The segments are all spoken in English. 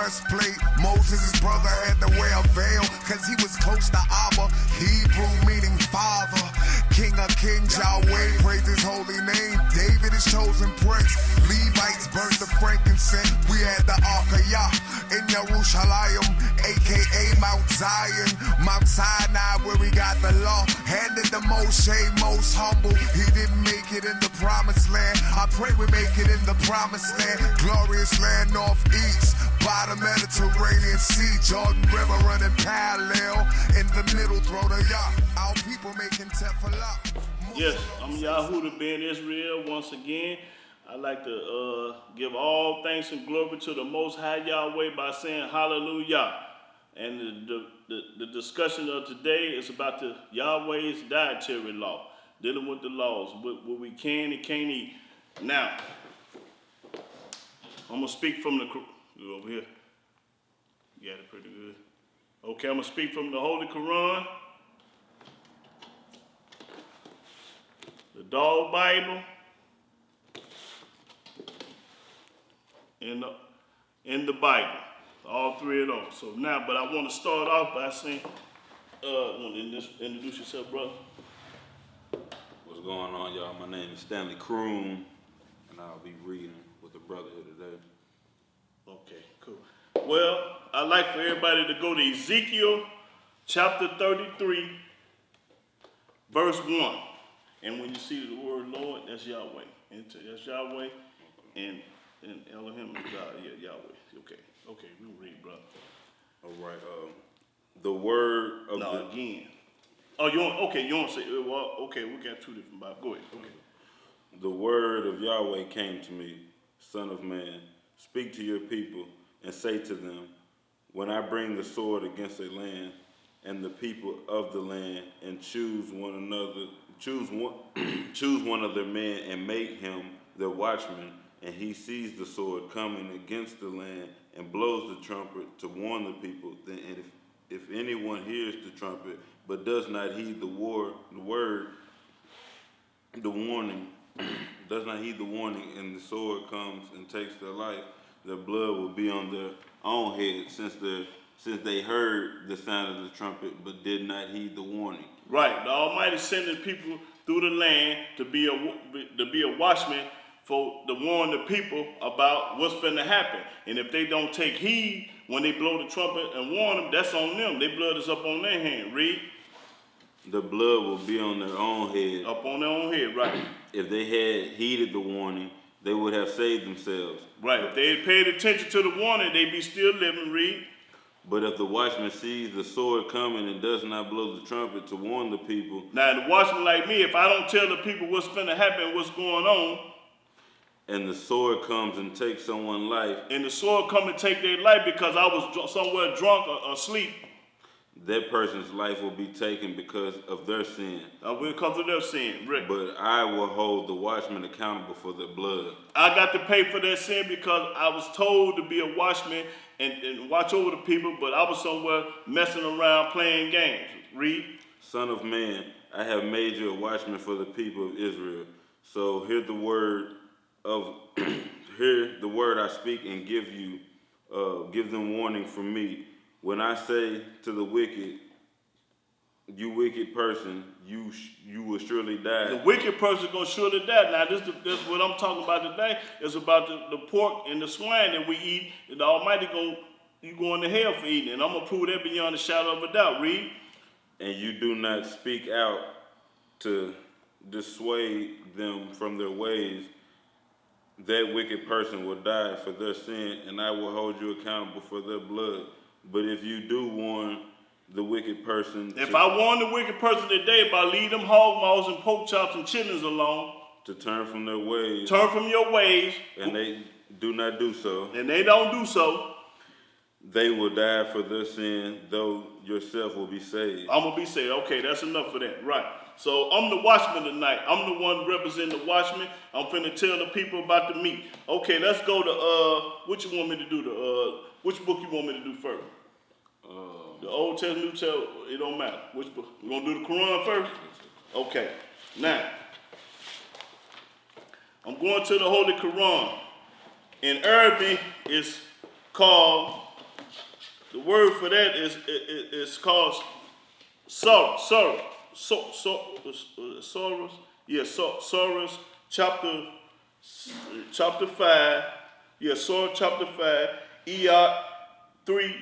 breastplate. Moses' brother had to wear a veil, cause he was close to Abba. Hebrew meaning father. King of kings, Yahweh, praise his holy name. David is chosen prince. Levites burnt the frankincense. We had the Ark of Yah in Jerusalem, aka Mount Zion, Mount Sinai, where we got the law. Handed to Moshe, most humble. He didn't make it in the promised land. I pray we make it in the promised land. Glorious land, northeast, by the Mediterranean Sea. Jordan River running parallel. In the middle, throw the Yah. Our people making tefillah. Yes, I'm Yahuda Ben Israel once again. I'd like to give all thanks and glory to the Most High Yahweh by saying hallelujah. And the discussion of today is about the Yahweh's dietary law, dealing with the laws, what we can and can't eat. Now, I'm going to speak from the, you over here, you got it pretty good. Okay, I'm going to speak from the Holy Quran, the Dog Bible, in the Bible, all three of those. So now, but I want to start off by saying, want to introduce yourself, brother. What's going on, y'all? My name is Stanley Kroom, and I'll be reading with the brother here today. Okay, cool. Well, I'd like for everybody to go to Ezekiel chapter 33, verse 1. And when you see the word Lord, that's Yahweh. That's Yahweh, and Elohim is God. Yeah, Yahweh. Okay, we read, brother. All right. The word of again. Oh, you want to say? Well, okay, we got two different Bibles. Go ahead. Okay. The word of Yahweh came to me, Son of man. Speak to your people and say to them, when I bring the sword against a land and the people of the land, and choose one of their men and make him their watchman, and he sees the sword coming against the land and blows the trumpet to warn the people, then if anyone hears the trumpet but does not heed the warning, does not heed the warning, and the sword comes and takes their life, their blood will be on their own head, since they heard the sound of the trumpet but did not heed the warning. Right. The Almighty sending people through the land to be a watchman to warn the people about what's finna happen. And if they don't take heed when they blow the trumpet and warn them, that's on them. Their blood is up on their hand. Read. The blood will be on their own head. Up on their own head, right. If they had heeded the warning, they would have saved themselves. Right. If they had paid attention to the warning, they'd be still living. Read. But if the watchman sees the sword coming and does not blow the trumpet to warn the people. Now, the watchman like me, if I don't tell the people what's finna happen, what's going on, and the sword comes and takes someone's life. And the sword come and take their life because I was somewhere drunk or asleep. That person's life will be taken because of their sin. Because of their sin, Rick. But I will hold the watchman accountable for their blood. I got to pay for that sin because I was told to be a watchman and watch over the people, but I was somewhere messing around playing games. Read. Son of man, I have made you a watchman for the people of Israel. So hear the word I speak and give them warning from me. When I say to the wicked, you wicked person, you will surely die. The wicked person gonna surely die. Now this what I'm talking about today is about the pork and the swine that we eat. The Almighty you going to hell for eating, and I'm gonna prove that beyond a shadow of a doubt. Read. And you do not speak out to dissuade them from their ways. That wicked person will die for their sin, and I will hold you accountable for their blood. But if you do warn the wicked person... If I warn the wicked person today by leave them hog maws and pork chops and chitlins alone... To turn from their ways... Turn from your ways... And they do not do so... And they don't do so... They will die for their sin, though yourself will be saved. I'm going to be saved. Okay, that's enough for that. Right. So I'm the watchman tonight. I'm the one representing the watchman. I'm finna tell the people about the meat. Okay, let's go to, what you want me to do? Which book you want me to do first? The Old Testament, New Testament, it don't matter. Which book? You gonna do the Quran first? Okay. Now, I'm going to the Holy Quran. In Arabic, it's called The word for that is called sorrow. Soros. Yeah, Soros chapter 5. Yeah, Soros chapter 5. Iyot 3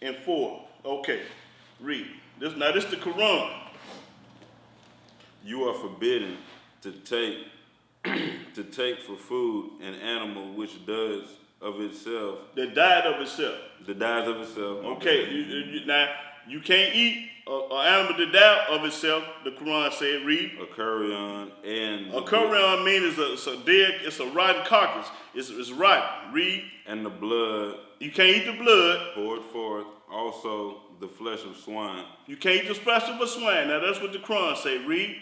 and 4. Okay, read. This is the Quran. You are forbidden to take for food an animal which does of itself. That died of itself. That dies of itself. Okay, now you can't eat an animal that died of itself. The Quran said, read. A carrion and A carrion means it's a rotten carcass. It's rotten. Read. And the blood. You can't eat the blood. Poured forth also the flesh of swine. You can't eat the flesh of a swine. Now that's what the Quran say. Read.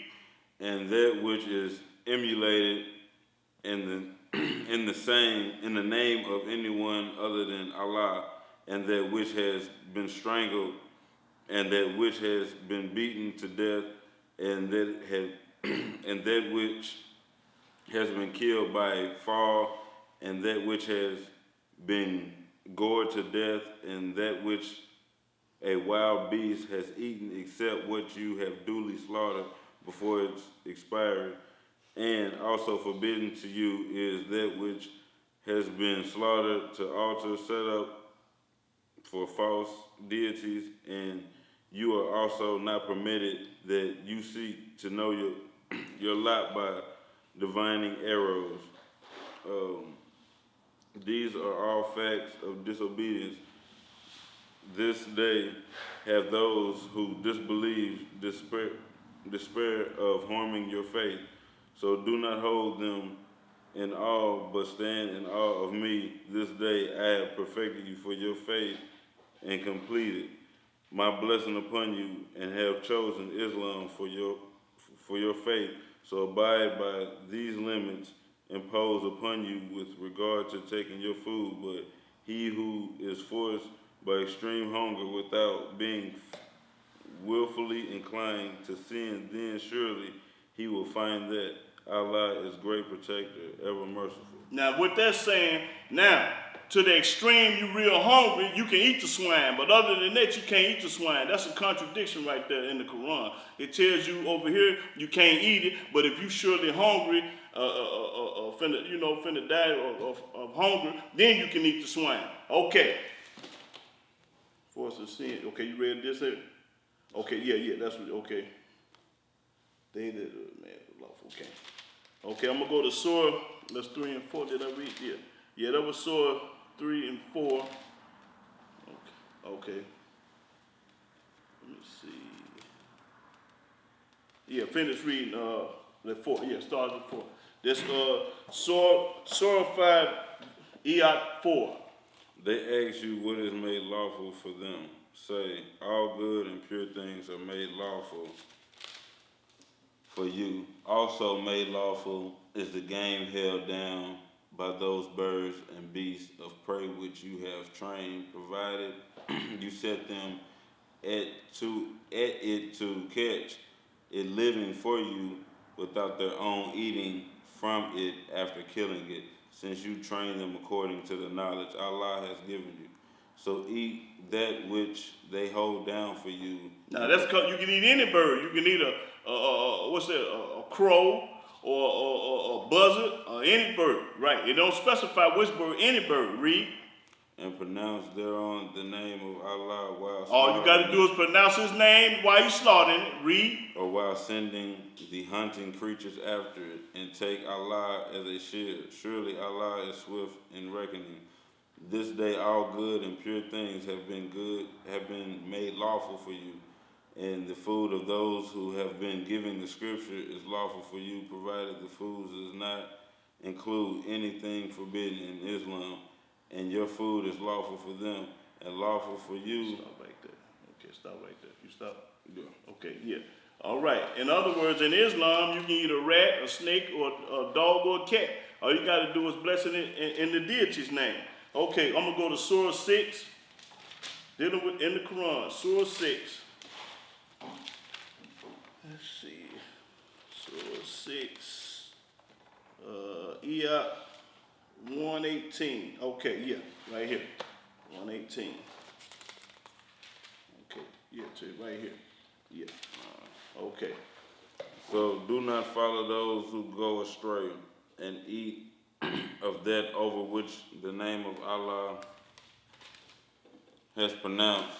And that which is emulated in the name of anyone other than Allah, and that which has been strangled, and that which has been beaten to death, and that which has been killed by a fall, and that which has been gored to death, and that which a wild beast has eaten, except what you have duly slaughtered before its expiry. And also forbidden to you is that which has been slaughtered to altar set up for false deities, and you are also not permitted that you seek to know your lot by divining arrows. These are all facts of disobedience. This day have those who disbelieve despair of harming your faith. So do not hold them in awe, but stand in awe of me. This day I have perfected you for your faith and completed my blessing upon you, and have chosen Islam for your faith. So abide by these limits imposed upon you with regard to taking your food. But he who is forced by extreme hunger without being willfully inclined to sin, then surely he will find that Allah is great protector, ever merciful. Now, with that saying, now, to the extreme, you real hungry, you can eat the swine. But other than that, you can't eat the swine. That's a contradiction right there in the Quran. It tells you over here, you can't eat it. But if you surely hungry, finna die of hunger, then you can eat the swine. Okay. Force of sin. Okay, you read this here? Okay, yeah, that's what, okay. They did, man, lawful, okay. Okay, I'm gonna go to Surah, that's 3 and 4, did I read? Yeah, that was Surah 3 and 4. Okay. Let me see. Yeah, finish reading the 4, start at 4. This Surah 5, Iyot 4. They ask you what is made lawful for them. Say, all good and pure things are made lawful for you. Also made lawful is the game held down by those birds and beasts of prey which you have trained, provided you set them at it to catch it living for you without their own eating from it after killing it, since you train them according to the knowledge Allah has given you. So eat that which they hold down for you. Now that's cause you can eat any bird. You can eat a crow or a buzzard or any bird. Right? It don't specify which bird. Any bird. Read. And pronounce thereon the name of Allah while all you got to do is pronounce his name while you slaughtering it. Read. Or while sending the hunting creatures after it, and take Allah as a shield. Surely Allah is swift in reckoning. This day all good and pure things have been made lawful for you, and the food of those who have been given the scripture is lawful for you, provided the food does not include anything forbidden in Islam, and your food is lawful for them and lawful for you. Stop right there. Okay, stop right there. You stop? Yeah. Okay, yeah. All right. In other words, in Islam, you can eat a rat, a snake, or a dog, or a cat. All you got to do is bless it in the deity's name. Okay, I'm going to go to Surah 6, dealing with in the Quran, Surah 6. Let's see, Surah 6, Iyot 118. Okay, yeah, right here, 118. Yeah, right here. Yeah. Okay. So do not follow those who go astray and eat of that over which the name of Allah has pronounced,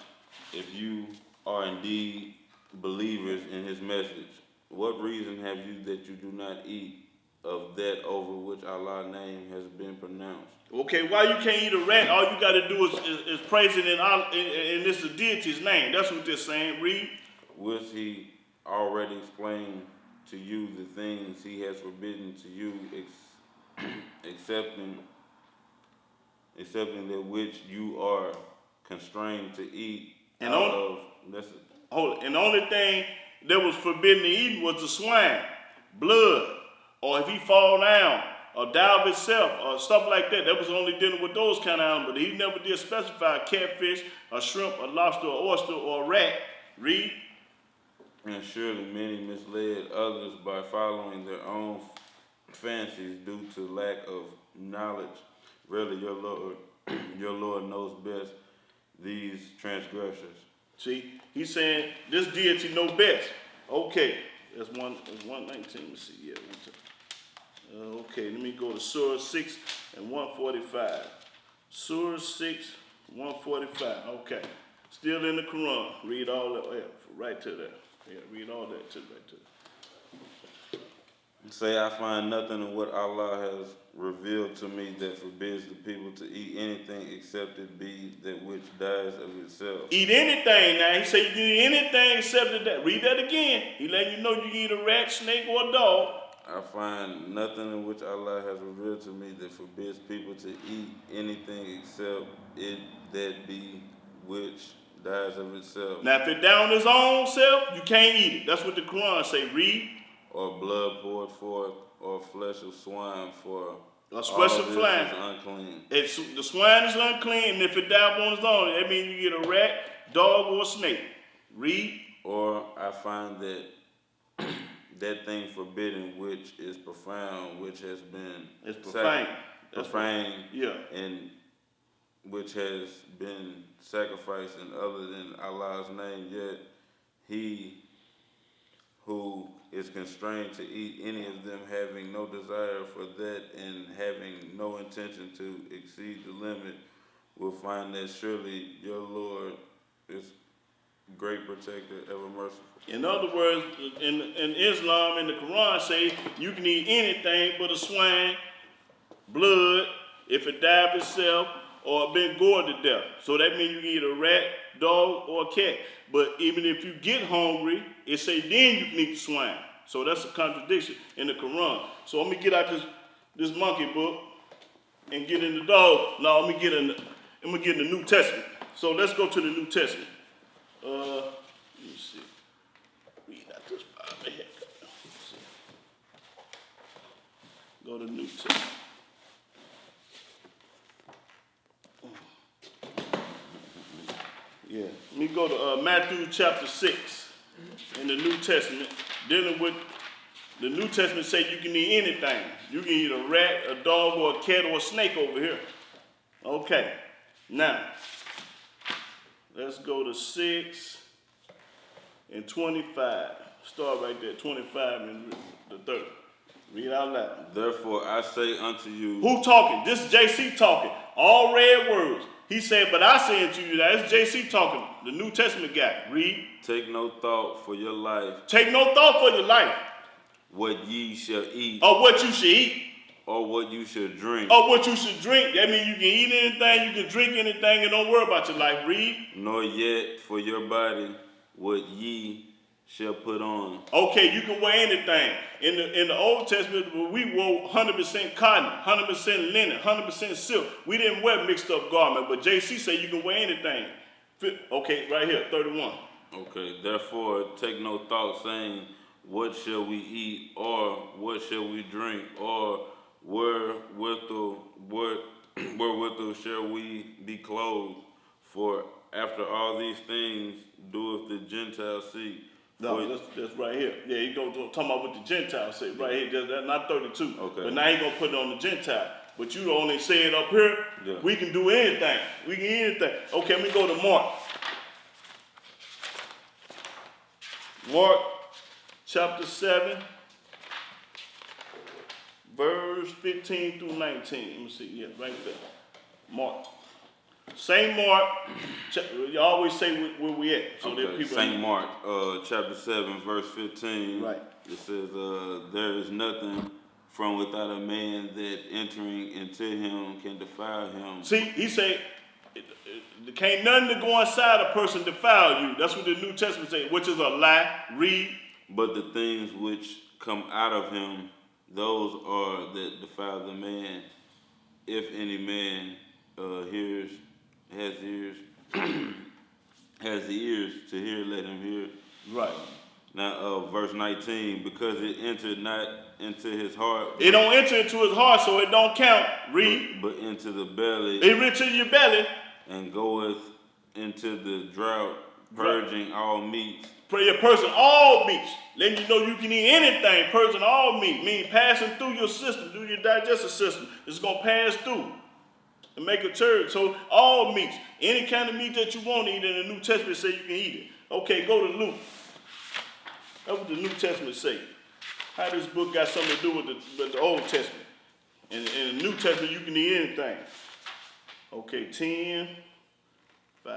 if you are indeed believers in his message. What reason have you that you do not eat of that over which Allah's name has been pronounced? Okay, why you can't eat a rat? All you got to do is praise it in this deity's name. That's what they're saying. Read. Which he already explained to you the things he has forbidden to you, excepting that which you are constrained to eat And out on- of. And the only thing that was forbidden to eat was the swine, blood, or if he fall down, or die of itself, or stuff like that. That was only dealing with those kind of animals. But he never did specify a catfish, a shrimp, a lobster, or oyster, or a rat. Read. And surely many misled others by following their own fancies due to lack of knowledge. Really, your Lord knows best these transgressors. See, he's saying this deity know best. Okay, that's 119. Let's see, yeah. Okay, let me go to Surah 6 and 145. Surah 6, 145. Okay, still in the Quran. Read all that. Yeah, right to that. Yeah, read all that to right to that. Say, I find nothing in what Allah has revealed to me that forbids the people to eat anything except it be that which dies of itself. Eat anything now. He said you can eat anything except that. Read that again. He letting you know you can eat a rat, snake, or a dog. I find nothing in which Allah has revealed to me that forbids people to eat anything except it that be which dies of itself. Now, if it down its own self, you can't eat it. That's what the Quran say. Read. Or blood poured forth, or flesh of swine, for A special all fly. this is unclean. The swine is unclean, and if it died on its own, that means you get a rat, dog, or a snake. Read. Or I find that that thing forbidden which is profound, which has been It's profane. profane, Yeah. and which has been sacrificed in other than Allah's name, yet he who is constrained to eat any of them, having no desire for that and having no intention to exceed the limit, will find that surely your Lord is great protector, ever merciful. In other words, in Islam, in the Quran say you can eat anything but a swine, blood, if it died of itself, or been gored to death. So that means you can eat a rat, dog, or a cat. But even if you get hungry, it say then you can eat the swine. So that's a contradiction in the Quran. So let me get out this monkey book and get in the dog. No, let me get in the New Testament. So let's go to the New Testament. Let me see. Read out this Bible here. Let's see. Go to New Testament. Yeah, let me go to Matthew chapter 6 in the New Testament, dealing with the New Testament say you can eat anything. You can eat a rat, a dog, or a cat, or a snake over here. Okay, now, let's go to 6 and 25. Start right there, 25 and the 30. Read out loud. Therefore I say unto you. Who talking? This is JC talking. All red words. He said, but I say unto you, that's JC talking, the New Testament guy. Read. Take no thought for your life. Take no thought for your life. What ye shall eat. Or what you should eat. Or what you should drink. Or what you should drink. That means you can eat anything, you can drink anything, and don't worry about your life. Read. Nor yet for your body what ye shall put on. Okay, you can wear anything. In the Old Testament, we wore 100% cotton, 100% linen, 100% silk. We didn't wear mixed up garment, but JC say you can wear anything. Okay, right here, 31. Okay, therefore take no thought saying, what shall we eat, or what shall we drink, or wherewithal shall we be clothed? For after all these things doeth the Gentiles seek. No, that's right here. Yeah, he go talking about what the Gentiles say right here. That's not 32. Okay. But now he gonna put it on the Gentile. But you only say it up here. Yeah. We can do anything. We can eat anything. Okay, let me go to Mark. Mark chapter 7, verse 15 through 19. Let me see, yeah, right there. Mark. Saint Mark, you always say where we at. So okay. that people Saint Mark, chapter 7, verse 15. Right. It says, there is nothing from without a man that entering into him can defile him. See, he said, there can't nothing to go inside a person defile you. That's what the New Testament says, which is a lie. Read. But the things which come out of him, those are that defile the man. If any man has ears to hear, let him hear. Right. Now, verse 19, because it entered not into his heart. It don't enter into his heart, so it don't count. Read. But into the belly. It enter your belly. And goeth into the drought, purging all meats. Pray a person all meats. Letting you know you can eat anything, purging all meat. Meaning passing through your system, through your digestive system. It's going to pass through and make a turd. So all meats. Any kind of meat that you want to eat in the New Testament say you can eat it. Okay, go to Luke. That's what the New Testament say. How this book got something to do with the Old Testament. In the New Testament, you can eat anything. Okay, 10, 5.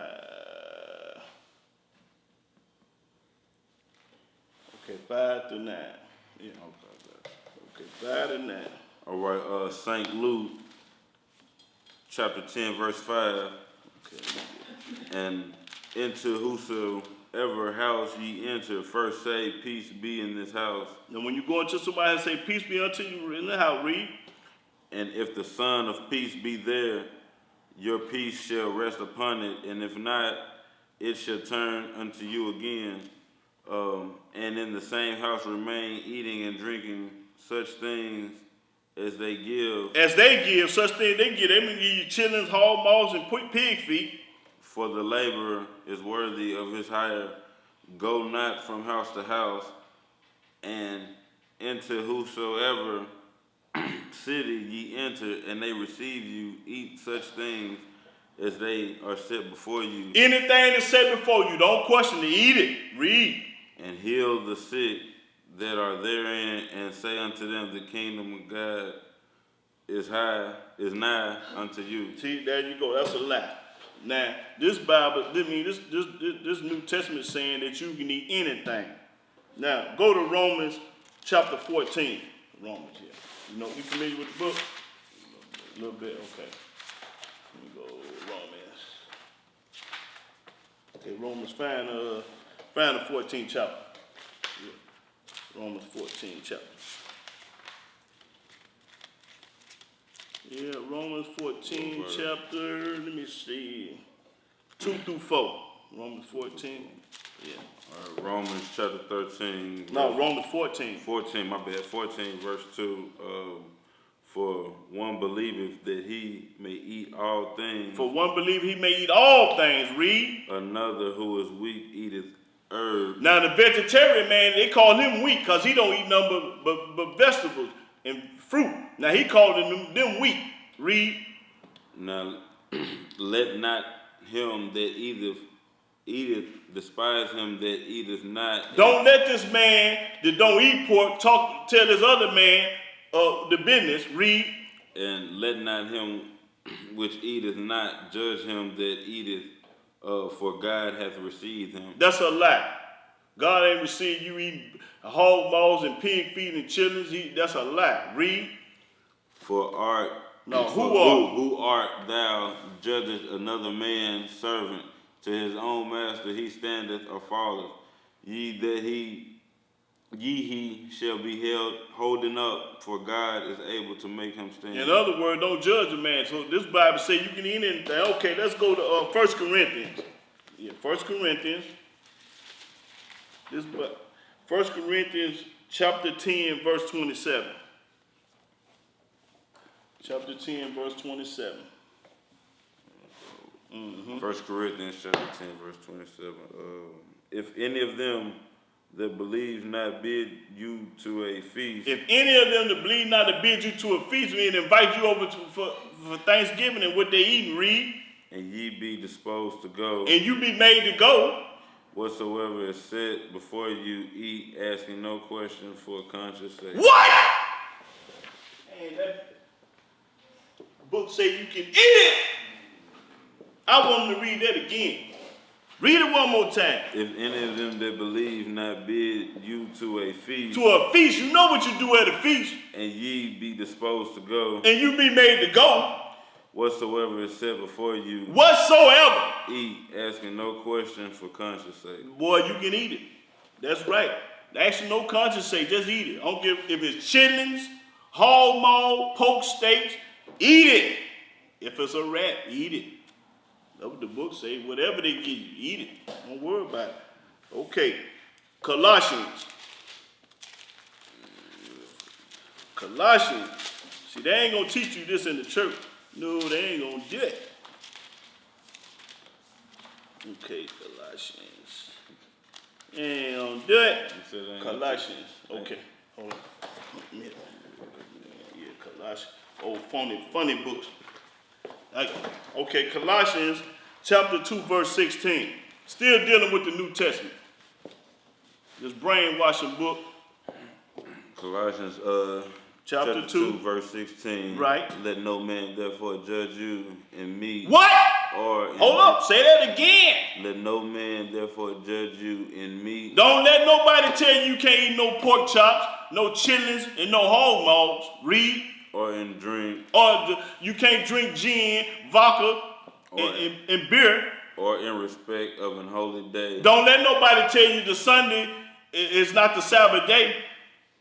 Okay, 5 to 9. Yeah, okay, 5 to 9. All right, St. Luke, chapter 10, verse 5. Okay. And into whosoever house ye enter, first say, peace be in this house. Now, when you go into somebody and say, peace be unto you in the house, read. And if the Son of Peace be there, your peace shall rest upon it, and if not, it shall turn unto you again. And in the same house remain, eating and drinking such things as they give. As they give, such things they give. They may give you chitlins, hog maws, and pig feet. For the laborer is worthy of his hire. Go not from house to house, and into whosoever city ye enter, and they receive you, eat such things as they are set before you. Anything that's set before you, don't question it, eat it, read. And heal the sick that are therein, and say unto them, the kingdom of God is nigh unto you. See, there you go, that's a lie. Now, this Bible, this New Testament is saying that you can eat anything. Now, go to Romans chapter 14. Romans, yeah. You know, you familiar with the book? A little bit, okay. Let me go Romans. Okay, Romans, find the 14th chapter. Yeah. Romans 14 chapter. Yeah, Romans 14 chapter, let me see. 2 through 4. Romans 14. Yeah. All right, Romans chapter 13. No, Romans 14. 14, my bad. 14, verse 2. For one believeth that he may eat all things. For one believeth he may eat all things. Read. Another who is weak eateth herbs. Now the vegetarian man, they call him weak because he don't eat nothing but vegetables and fruit. Now he called them weak. Read. Now let not him that eateth despise him that eateth not. Don't let this man that don't eat pork tell this other man the business. Read. And let not him which eateth not judge him that eateth, for God hath received him. That's a lie. God ain't received you eating hog maws and pig feet and chitlins. That's a lie. Read. For art no, who art thou judgest another man's servant? To his own master he standeth or falleth. He shall be held holding up, for God is able to make him stand. In other words, don't judge a man. So this Bible says you can eat anything. Okay, let's go to 1 Corinthians. Yeah, 1 Corinthians. 1 Corinthians chapter 10, verse 27. Chapter 10, verse 27. 1 Corinthians chapter 10, verse 27. If any of them that believe not bid you to a feast. If any of them that believe not to bid you to a feast, and invite you over for Thanksgiving and what they eat and read. And ye be disposed to go. And you be made to go. Whatsoever is set before you, eat, asking no question for conscience sake. What? And that book say you can eat it. I want him to read that again. Read it one more time. If any of them that believe not bid you to a feast, To a feast, you know what you do at a feast. and ye be disposed to go, And you be made to go. whatsoever is set before you, Whatsoever. eat, asking no question for conscience sake. Boy, you can eat it. That's right. Actually, no conscience sake, just eat it. I don't give if it's chitlins, hog maw, pork steaks, eat it. If it's a rat, eat it. That's what the book say. Whatever they give you, eat it. Don't worry about it. Okay. Colossians. Colossians. See, they ain't gonna teach you this in the church. No, they ain't gonna do it. Okay, Colossians. They ain't gonna do it. You said they ain't Colossians. Okay, hold on. Yeah, Colossians. Old funny books. Okay, Colossians chapter 2, verse 16. Still dealing with the New Testament. This brainwashing book. Colossians Chapter 2, verse 16. Right. Let no man therefore judge you in meat. What? Or in Hold up, say that again. Let no man therefore judge you in meat. Don't let nobody tell you you can't eat no pork chops, no chitlins, and no hog maws. Read. Or in drink. Or you can't drink gin, vodka, and beer. Or in respect of an holy day. Don't let nobody tell you the Sunday is not the Sabbath day.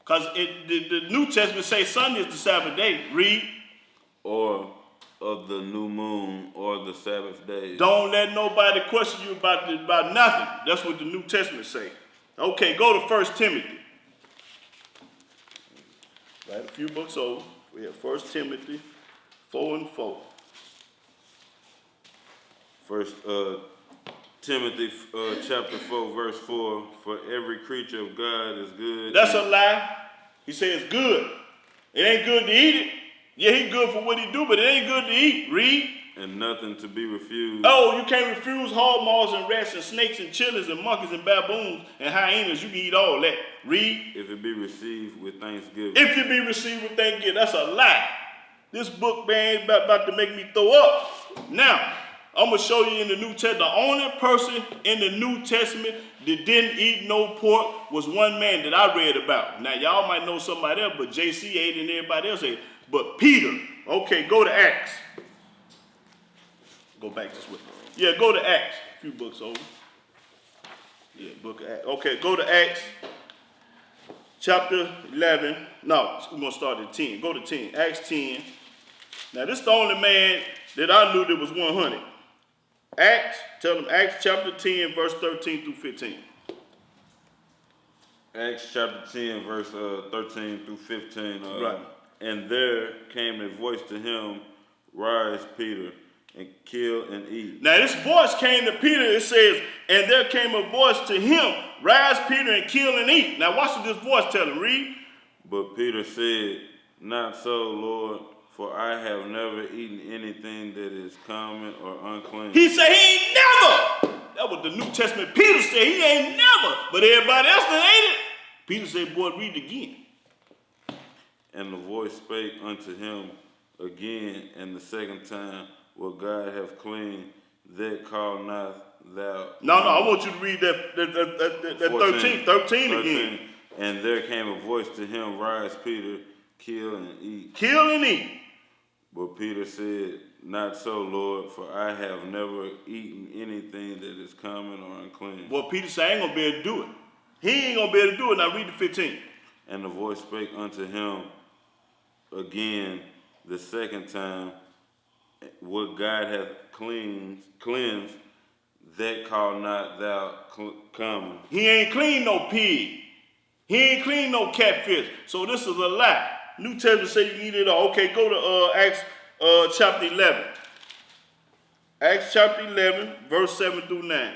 Because the New Testament say Sunday is the Sabbath day. Read. Or of the new moon or the Sabbath day. Don't let nobody question you about nothing. That's what the New Testament say. Okay, go to 1 Timothy. Right, a few books over. We have 1 Timothy 4 and 4. First Timothy chapter 4 verse 4. For every creature of God is good. That's a lie. He says it's good. It ain't good to eat it. Yeah, he good for what he do, but it ain't good to eat. Read. And nothing to be refused. Oh, you can't refuse hog maws and rats and snakes and chilies and monkeys and baboons and hyenas. You can eat all that. Read. If it be received with thanksgiving. If you be received with thanksgiving, that's a lie. This book, man, is about to make me throw up. Now, I'm going to show you in the New Testament, the only person in the New Testament that didn't eat no pork was one man that I read about. Now, y'all might know somebody else, but JC ate and everybody else ate. But Peter, okay, go to Acts. Go back this way. Yeah, go to Acts. A few books over. Yeah, book of Acts. Okay, go to Acts. Chapter 11. No, we're going to start at 10. Go to 10. Acts 10. Now, this is the only man that I knew that was 100. Acts, tell them Acts chapter 10, verse 13 through 15. Acts chapter 10, verse 13 through 15. Right. And there came a voice to him, Rise, Peter, and kill and eat. Now, this voice came to Peter. It says, and there came a voice to him, Rise, Peter, and kill and eat. Now, watch what this voice tell him. Read. But Peter said, Not so, Lord, for I have never eaten anything that is common or unclean. He said he ain't never. That was the New Testament. Peter said he ain't never. But everybody else that ate it. Peter said, boy, read it again. And the voice spake unto him again, and the second time, What God hath clean, that call not thou. No, I want you to read that 13 again. And there came a voice to him, Rise, Peter, kill and eat. Kill and eat. But Peter said, Not so, Lord, for I have never eaten anything that is common or unclean. Well, Peter said, I ain't going to be able to do it. He ain't going to be able to do it. Now read the 15. And the voice spake unto him again the second time, What God hath cleansed, that call not thou common. He ain't clean no pig. He ain't clean no catfish. So this is a lie. New Testament say you can eat it all. Okay, go to Acts chapter 11. Acts chapter 11, verse 7 through 9.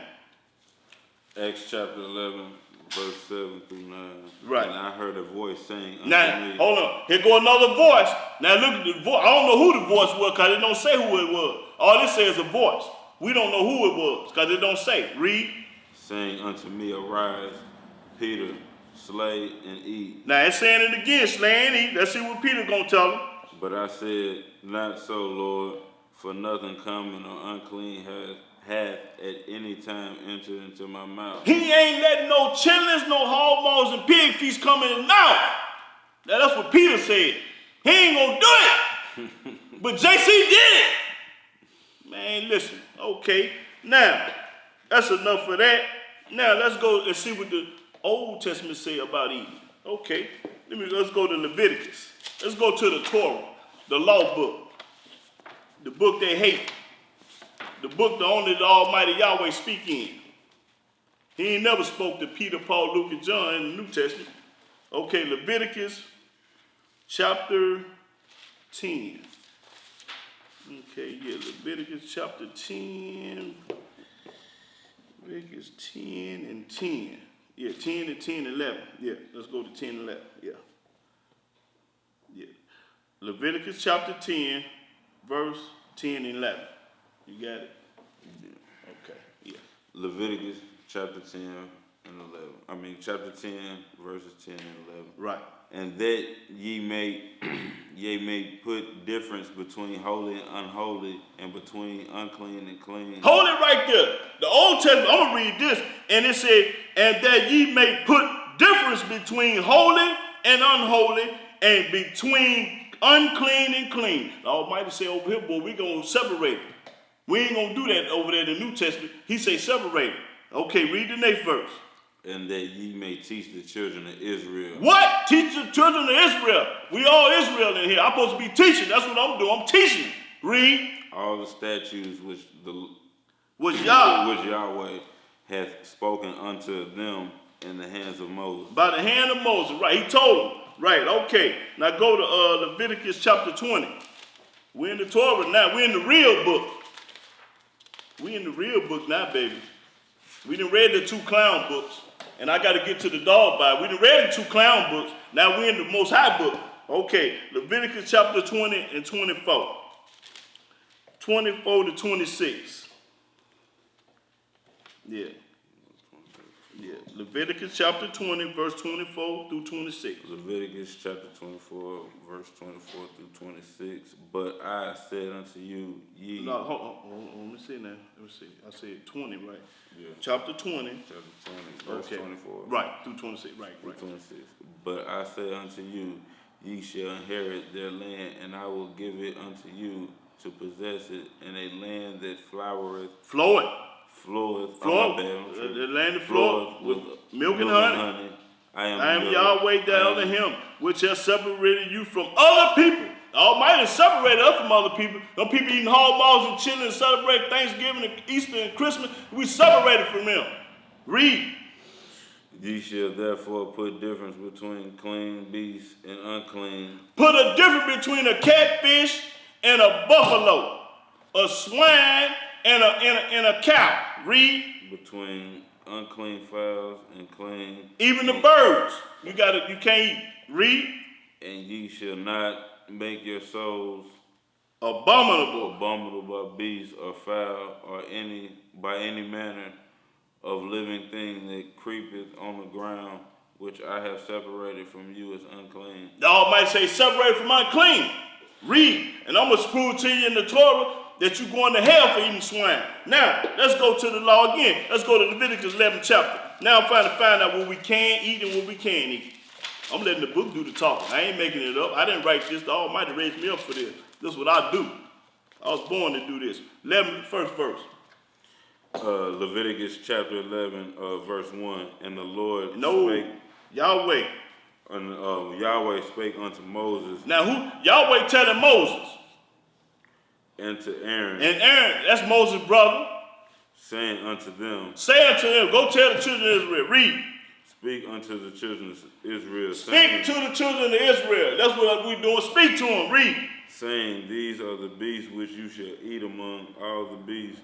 Acts chapter 11, verse 7 through 9. Right. And I heard a voice saying unto Now, me. hold on. Here go another voice. Now look at the voice. I don't know who the voice was because it don't say who it was. All it says is a voice. We don't know who it was because it don't say. Read. saying unto me, Arise, Peter, slay and eat. Now it's saying it again, slay and eat. Let's see what Peter gonna tell him. But I said, Not so, Lord, for nothing common or unclean hath at any time entered into my mouth. He ain't letting no chitlins, no hog maws, and pig feast come in his mouth. Now that's what Peter said. He ain't gonna do it. But JC did it. Man, listen. Okay. Now, that's enough for that. Now let's go and see what the Old Testament say about eating. Okay. Let's go to Leviticus. Let's go to the Torah, the law book. The book they hate. The book the only the Almighty Yahweh speak in. He ain't never spoke to Peter, Paul, Luke, and John in the New Testament. Okay, Leviticus chapter 10. Okay, yeah, Leviticus chapter 10. Leviticus 10 and 10. Yeah, 10 and 10 and 11. Yeah, let's go to 10 and 11. Yeah. Yeah. Leviticus chapter 10, verse 10 and 11. You got it? Yeah. Okay, yeah. Leviticus chapter 10 and 11. Chapter 10, verses 10 and 11. Right. And that ye may put difference between holy and unholy, and between unclean and clean. Hold it right there. The Old Testament, I'm going to read this, and it said, and that ye may put difference between holy and unholy, and between unclean and clean. The Almighty say over here, boy, we going to separate it. We ain't going to do that over there in the New Testament. He say separate it. Okay, read the next verse. And that ye may teach the children of Israel. What? Teach the children of Israel. We all Israel in here. I'm supposed to be teaching. That's what I'm doing. I'm teaching. Read. All the statutes which Yahweh hath spoken unto them in the hands of Moses. By the hand of Moses. Right. He told them. Right. Okay. Now go to Leviticus chapter 20. We're in the Torah now. We're in the real book. We in the real book now, baby. We done read the two clown books. And I got to get to the dog Bible. We done read the two clown books. Now we're in the Most High book. Okay, Leviticus chapter 20 and 24. 24 to 26. Yeah. Yeah. Leviticus chapter 20, verse 24 through 26. Leviticus chapter 24, verse 24 through 26. But I said unto you, ye... No, hold on. Let me see now. Let me see. I said 20, right? Yeah. Chapter 20. Chapter 20, verse 24. Right, through 26. Right. 26. But I say unto you, ye shall inherit their land, and I will give it unto you to possess it, in a land that floweth. Floweth. The land that floweth with milk and honey. I am Yahweh, the Elohim, which has separated you from other people. The Almighty separated us from other people. Them people eating hog maws and chilling and celebrating Thanksgiving and Easter and Christmas. We separated from them. Read. Ye shall therefore put difference between clean beasts and unclean. Put a difference between a catfish and a buffalo, a swine and a cow. Read. Between unclean fowls and clean. Even the birds. You can't eat. Read. And ye shall not make your souls abominable by beasts or fowl or by any manner of living thing that creepeth on the ground, which I have separated from you as unclean. The Almighty say separate from unclean. Read. And I'm going to prove to you in the Torah that you're going to hell for eating swine. Now, let's go to the law again. Let's go to Leviticus 11 chapter. Now I'm trying to find out what we can eat and what we can't eat. I'm letting the book do the talking. I ain't making it up. I didn't write this. The Almighty raised me up for this. This is what I do. I was born to do this. 11, first verse. Leviticus chapter 11, verse 1. And the Lord spake. Yahweh. And Yahweh spake unto Moses. Now who? Yahweh telling Moses. And to Aaron. And Aaron, that's Moses' brother. Saying unto them. Say unto them, go tell the children of Israel. Read. Speak unto the children of Israel. Speak to the children of Israel. That's what we're doing. Speak to them. Read. Saying, these are the beasts which you shall eat among all the beasts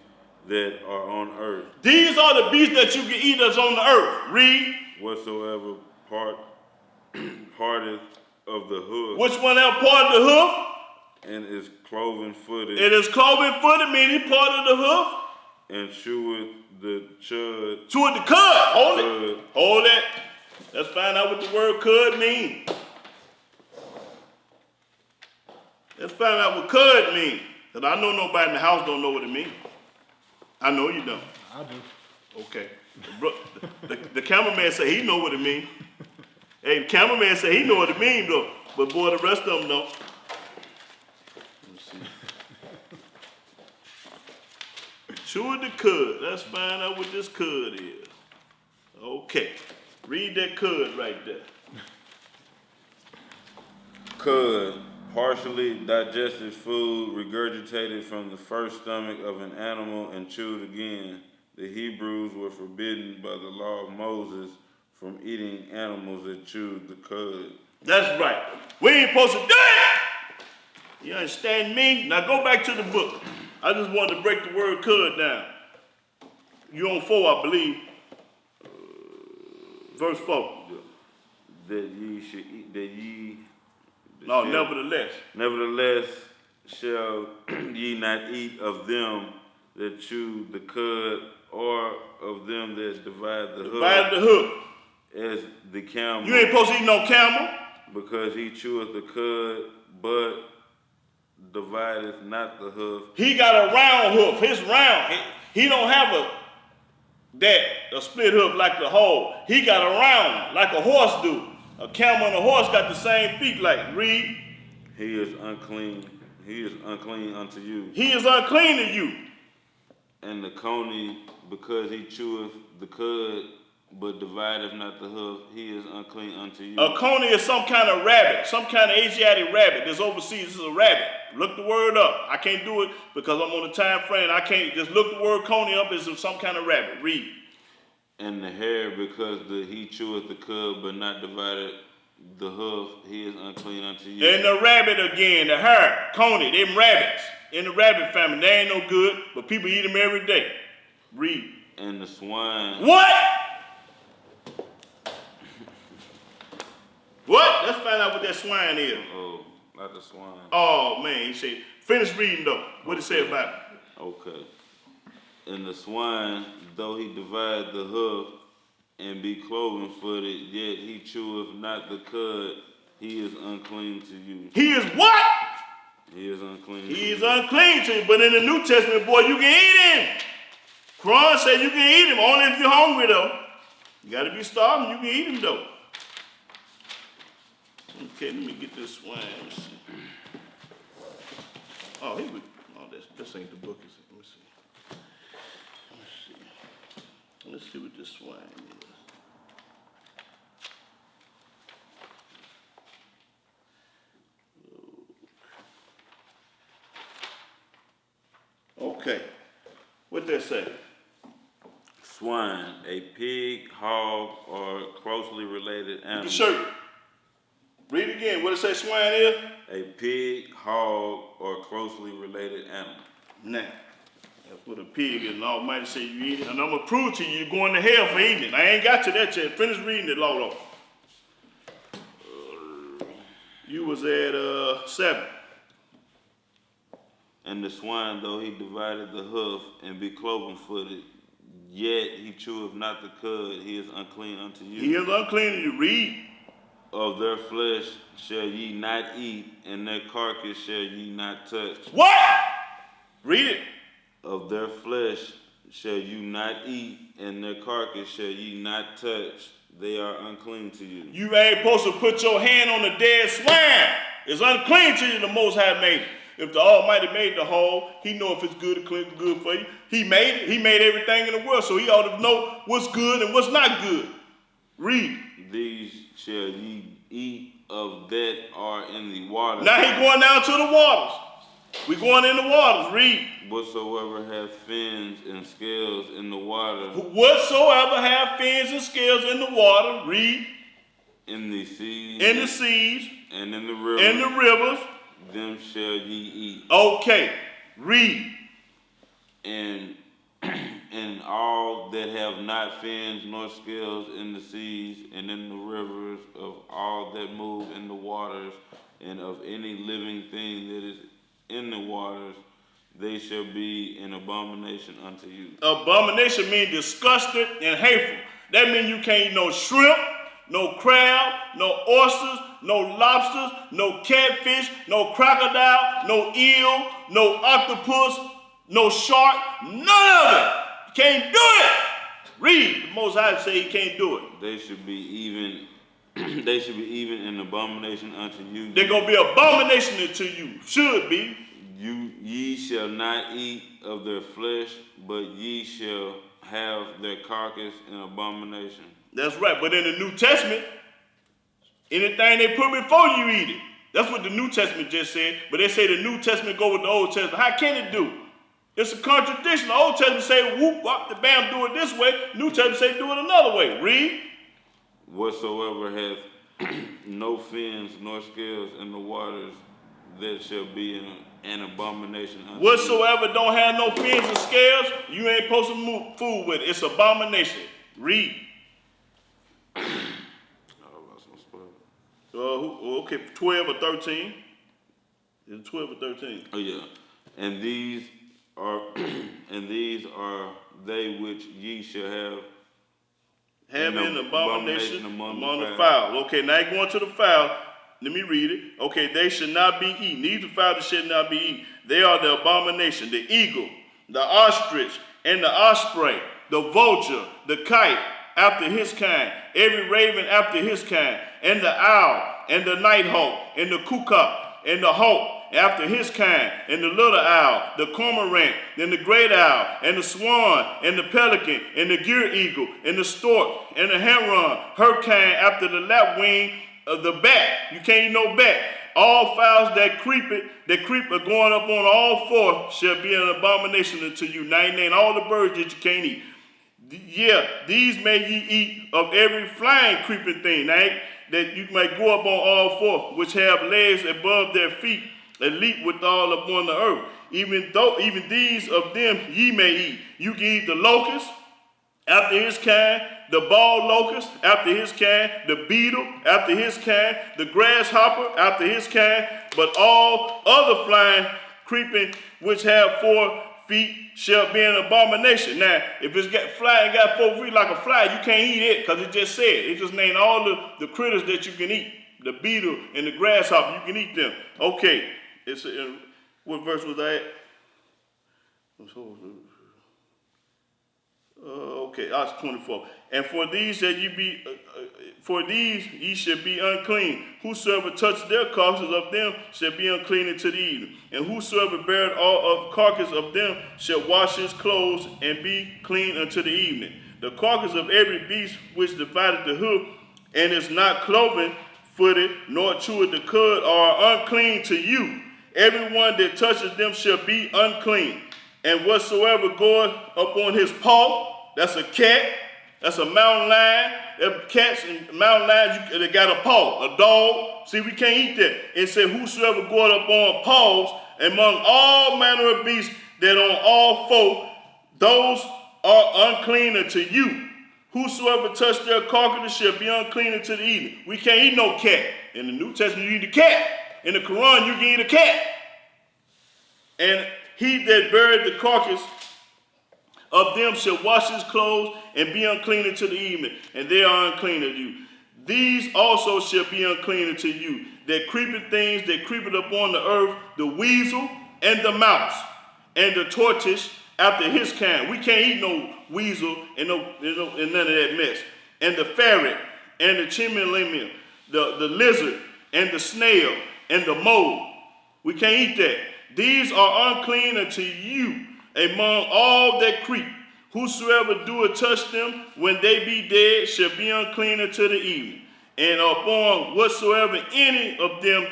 that are on earth. These are the beasts that you can eat that's on the earth. Read. Whatsoever parteth of the hoof. Which one have part of the hoof? And is cloven footed. It is cloven footed, meaning part of the hoof. and cheweth the chud. Cheweth the cud. Hold Cud. it. Hold it. Let's find out what the word cud means. Let's find out what cud means. Because I know nobody in the house don't know what it means. I know you don't. I do. Okay. The cameraman said he know what it means. Hey, the cameraman said he know what it means though. But boy, the rest of them don't. Let me see. Cheweth the cud. Let's find out what this cud is. Okay. Read that cud right there. Cud, partially digested food regurgitated from the first stomach of an animal and chewed again. The Hebrews were forbidden by the law of Moses from eating animals that chewed the cud. That's right. We ain't supposed to do it. You understand me? Now go back to the book. I just wanted to break the word cud down. You on 4, I believe. Verse 4. That ye should eat, No, shall- nevertheless. Nevertheless, shall ye not eat of them that chew the cud, or of them that divide the Divide hoof, the hook. as the camel, You ain't supposed to eat no camel. because he cheweth the cud, but divideth not the hoof. He got a round hoof. His round. He don't have a split hoof like the whole. He got a round like a horse do. A camel and a horse got the same feet. Like read. He is unclean. He is unclean unto you. He is unclean to you. And the coney, because he cheweth the cud, but divideth not the hoof, he is unclean unto you. A coney is some kind of rabbit, some kind of Asiatic rabbit. This overseas is a rabbit. Look the word up. I can't do it because I'm on a time frame. I can't just look the word coney up as some kind of rabbit. Read. And the hare, because he cheweth the cud, but not divided the hoof, he is unclean unto you. And the rabbit again, the hare, coney, them rabbits in the rabbit family. They ain't no good, but people eat them every day. Read. And the swine. What? What? Let's find out what that swine is. Oh, not the swine. Oh man, he said, finish reading though. What it say about it? Okay. And the swine, though he divide the hoof and be cloven footed, yet he cheweth not the cud, he is unclean to you. He is what? He is unclean. He is unclean to you. But in the New Testament, boy, you can eat him. Quran said you can eat him, only if you're hungry though. You gotta be starving, you can eat him though. Okay, let me get this swine. Let's see. Oh, here we. Oh, this ain't the book, is it? Let me see. Let's see what this swine is. Okay. What that say? Swine, a pig, hog, or closely related animal. The shirt. Read it again. What it say swine is? A pig, hog, or closely related animal. Now, that's what a pig is. And Almighty say you eat it. And I'm going to prove to you you're going to hell for eating it. I ain't got to that yet. Finish reading it, Lolo. You was at 7. And the swine, though he divided the hoof and be cloven footed, yet he cheweth not the cud, he is unclean unto you. He is unclean to you. Read. Of their flesh shall ye not eat, and their carcass shall ye not touch. What? Read it. Of their flesh shall you not eat, and their carcass shall ye not touch. They are unclean to you. You ain't supposed to put your hand on a dead swine. It's unclean to you, the Most High made it. If the Almighty made the whole, he know if it's good or clean, good for you. He made it. He made everything in the world, so he ought to know what's good and what's not good. Read. These shall ye eat of that are in the water. Now he going down to the waters. We going in the waters. Read. Whatsoever have fins and scales in the water. Whatsoever have fins and scales in the water. Read. In the seas. In the seas. And in the rivers. In the rivers. Them shall ye eat. Okay. Read. And all that have not fins nor scales in the seas and in the rivers, of all that move in the waters, and of any living thing that is in the waters, they shall be an abomination unto you. Abomination means disgusted and hateful. That means you can't eat no shrimp, no crab, no oysters, no lobsters, no catfish, no crocodile, no eel, no octopus, no shark, none of it. You can't do it. Read. The Most High say he can't do it. They should be even. They should be even an abomination unto you. They're gonna be abomination to you. Should be. Ye shall not eat of their flesh, but ye shall have their carcass an abomination. That's right. But in the New Testament, anything they put before you eat it. That's what the New Testament just said. But they say the New Testament go with the Old Testament. How can it do? It's a contradiction. The Old Testament say whoop, whop, the bam, do it this way. New Testament say do it another way. Read. Whatsoever hath no fins nor scales in the waters, that shall be an abomination unto whatsoever don't have no fins or scales, you ain't supposed to move food with it. It's abomination. Read. I lost my spot. Okay, 12 or 13. It's 12 or 13. Oh yeah, and these are they which ye shall have. Having an abomination among the fowl. Okay, now you going to the fowl. Let me read it. Okay, they should not be eaten. These are fowl that should not be eaten. They are the abomination, the eagle, the ostrich, and the osprey, the vulture, the kite after his kind, every raven after his kind, and the owl, and the nighthawk, and the cuckoo, and the hawk after his kind, and the little owl, the cormorant, and the great owl, and the swan, and the pelican, and the gyre eagle, and the stork, and the heron, her kind after the lapwing of the bat. You can't eat no bat. All fowls that creep are going up on all four shall be an abomination unto you. 99, all the birds that you can't eat. Yeah, these may ye eat of every flying creeping thing, that you might go up on all four, which have legs above their feet, and leap withal upon the earth. Even these of them ye may eat. You can eat the locust after his kind, the bald locust after his kind, the beetle after his kind, the grasshopper after his kind, but all other flying creeping which have 4 feet shall be an abomination. Now, if it's got 4 feet like a fly, you can't eat it because it just said. It just named all the critters that you can eat. The beetle and the grasshopper, you can eat them. Okay. What verse was that? Okay, that's 24. And for these ye shall be unclean. Whosoever touches their carcasses of them shall be unclean unto the evening. And whosoever beareth all of carcass of them shall wash his clothes and be clean unto the evening. The carcass of every beast which divideth the hoof and is not cloven footed nor cheweth the cud are unclean to you. Everyone that touches them shall be unclean. And whatsoever goeth upon his paw, that's a cat, that's a mountain lion. Cats and mountain lions, they got a paw, a dog. See, we can't eat that. It said, whosoever goeth upon paws among all manner of beasts that on all four, those are unclean unto you. Whosoever touch their carcass shall be unclean unto the evening. We can't eat no cat. In the New Testament, you eat a cat. In the Quran, you can eat a cat. And he that buried the carcass of them shall wash his clothes and be unclean unto the evening, and they are unclean of you. These also shall be unclean unto you, that creeping things that creepeth upon the earth, the weasel and the mouse, and the tortoise after his kind. We can't eat no weasel and none of that mess. And the ferret and the chimney, the lizard and the snail and the mole. We can't eat that. These are unclean unto you among all that creep. Whosoever doeth touch them when they be dead shall be unclean until the evening. And upon whatsoever any of them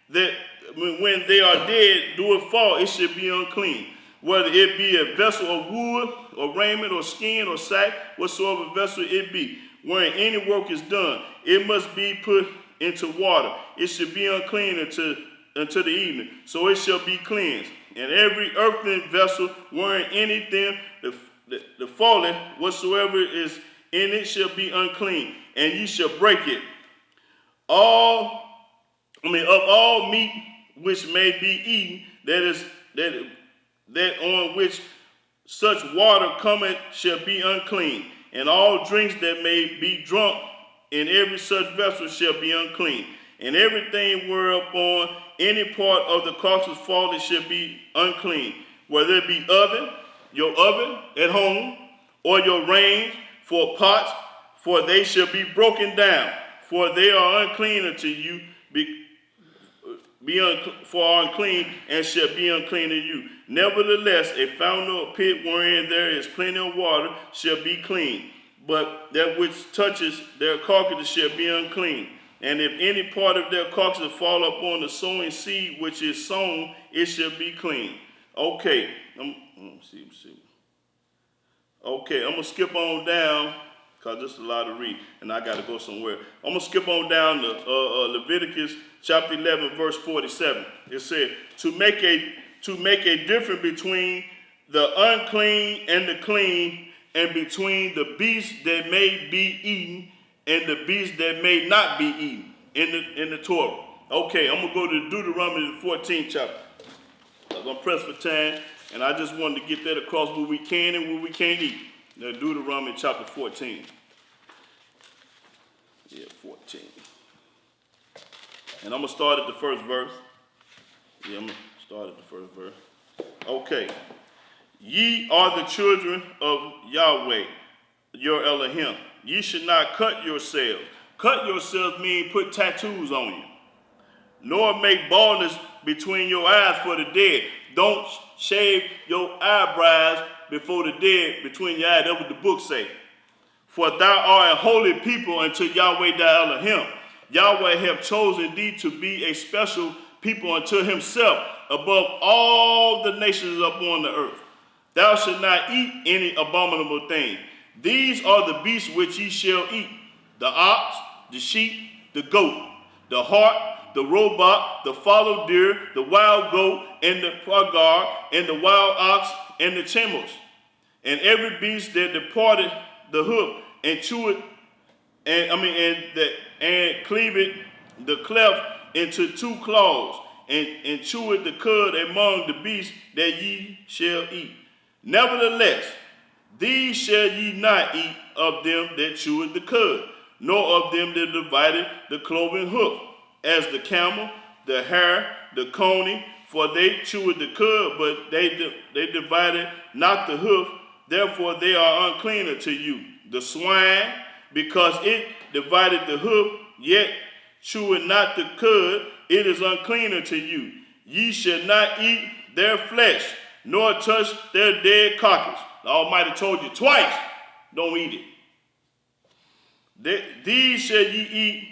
that when they are dead doeth fall, it shall be unclean. Whether it be a vessel of wood or raiment or skin or sack, whatsoever vessel it be, wherein any work is done, it must be put into water. It should be unclean until the evening, so it shall be cleansed. And every earthen vessel wherein anything the fallen whatsoever is in it shall be unclean, and ye shall break it. Of all meat which may be eaten, that that on which such water cometh shall be unclean, and all drinks that may be drunk in every such vessel shall be unclean, and everything whereupon any part of the carcass falleth shall be unclean, whether it be your oven at home, or your range for pots, for they shall be broken down, for they are unclean unto you, for unclean, and shall be unclean to you. Nevertheless, a fountain or pit wherein there is plenty of water shall be clean, but that which touches their carcass shall be unclean. And if any part of their carcass fall upon the sowing seed which is sown, it shall be clean. Okay, Okay, I'm going to skip on down, because this is a lot to read, and I got to go somewhere. I'm going to skip on down to Leviticus chapter 11, verse 47. It said, to make a difference between the unclean and the clean, and between the beasts that may be eaten and the beasts that may not be eaten in the Torah. Okay, I'm going to go to Deuteronomy, the 14th chapter. I'm going to press for time, and I just wanted to get that across what we can and what we can't eat. Now, Deuteronomy chapter 14. Yeah, 14. And I'm going to start at the first verse. Yeah, I'm going to start at the first verse. Okay. Ye are the children of Yahweh, your Elohim. Ye should not cut yourselves. Cut yourselves means put tattoos on you. Nor make baldness between your eyes for the dead. Don't shave your eyebrows before the dead between your eyes. That's what the book say. For thou art a holy people unto Yahweh thy Elohim. Yahweh have chosen thee to be a special people unto himself above all the nations upon the earth. Thou shalt not eat any abominable thing. These are the beasts which ye shall eat: the ox, the sheep, the goat, the hart, the roebuck, the fallow deer, the wild goat, and the pagar, and the wild ox, and the chemos, and every beast that departed the hoof, and chewed, and cleaved the cleft into two claws, and chewed the cud among the beasts that ye shall eat. Nevertheless, these shall ye not eat of them that chewed the cud, nor of them that divided the cloven hoof, as the camel, the hare, the coney, for they chewed the cud, but they divided not the hoof, therefore they are unclean unto you. The swine, because it divided the hoof, yet chewed not the cud, it is unclean unto you. Ye shall not eat their flesh, nor touch their dead carcass. The Almighty told you twice, don't eat it. These shall ye eat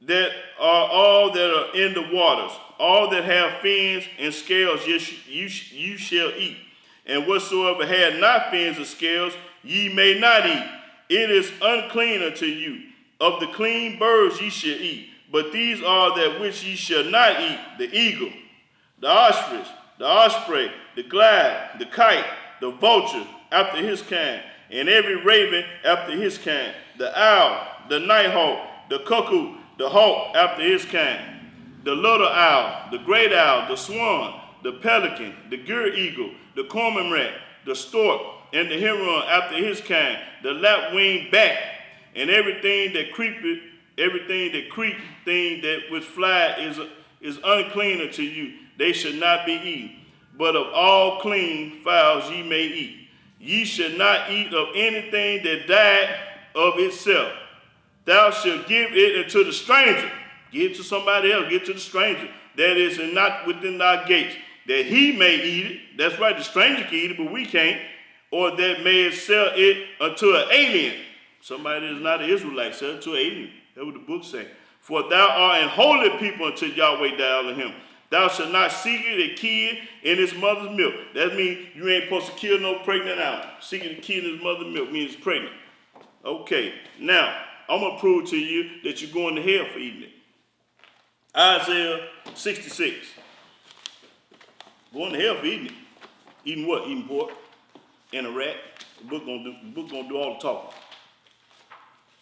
that are all that are in the waters. All that have fins and scales you shall eat. And whatsoever had not fins or scales, ye may not eat. It is unclean unto you. Of the clean birds ye shall eat. But these are that which ye shall not eat: the eagle, the ostrich, the osprey, the glide, the kite, the vulture after his kind, and every raven after his kind, the owl, the nighthawk, the cuckoo, the hawk after his kind, the little owl, the great owl, the swan, the pelican, the gier eagle, the cormorant, the stork, and the heron after his kind, the lapwing bat, and everything that creepeth, thing that which fly is unclean unto you. They should not be eaten. But of all clean fowls ye may eat. Ye shall not eat of anything that died of itself. Thou shalt give it unto the stranger. Give it to somebody else. Give it to the stranger. That is not within thy gates, that he may eat it. That's right, the stranger can eat it, but we can't. Or that may sell it unto an alien. Somebody that is not an Israelite, sell it to an alien. That's what the book says. For thou art an holy people unto Yahweh thy Elohim. Thou shalt not seek a kid in his mother's milk. That means you ain't supposed to kill no pregnant animal. Seeking a kid in his mother's milk means it's pregnant. Okay, now, I'm going to prove to you that you're going to hell for eating it. Isaiah 66. Going to hell for eating it. Eating what? Eating pork and a rat. The book gonna do all the talking.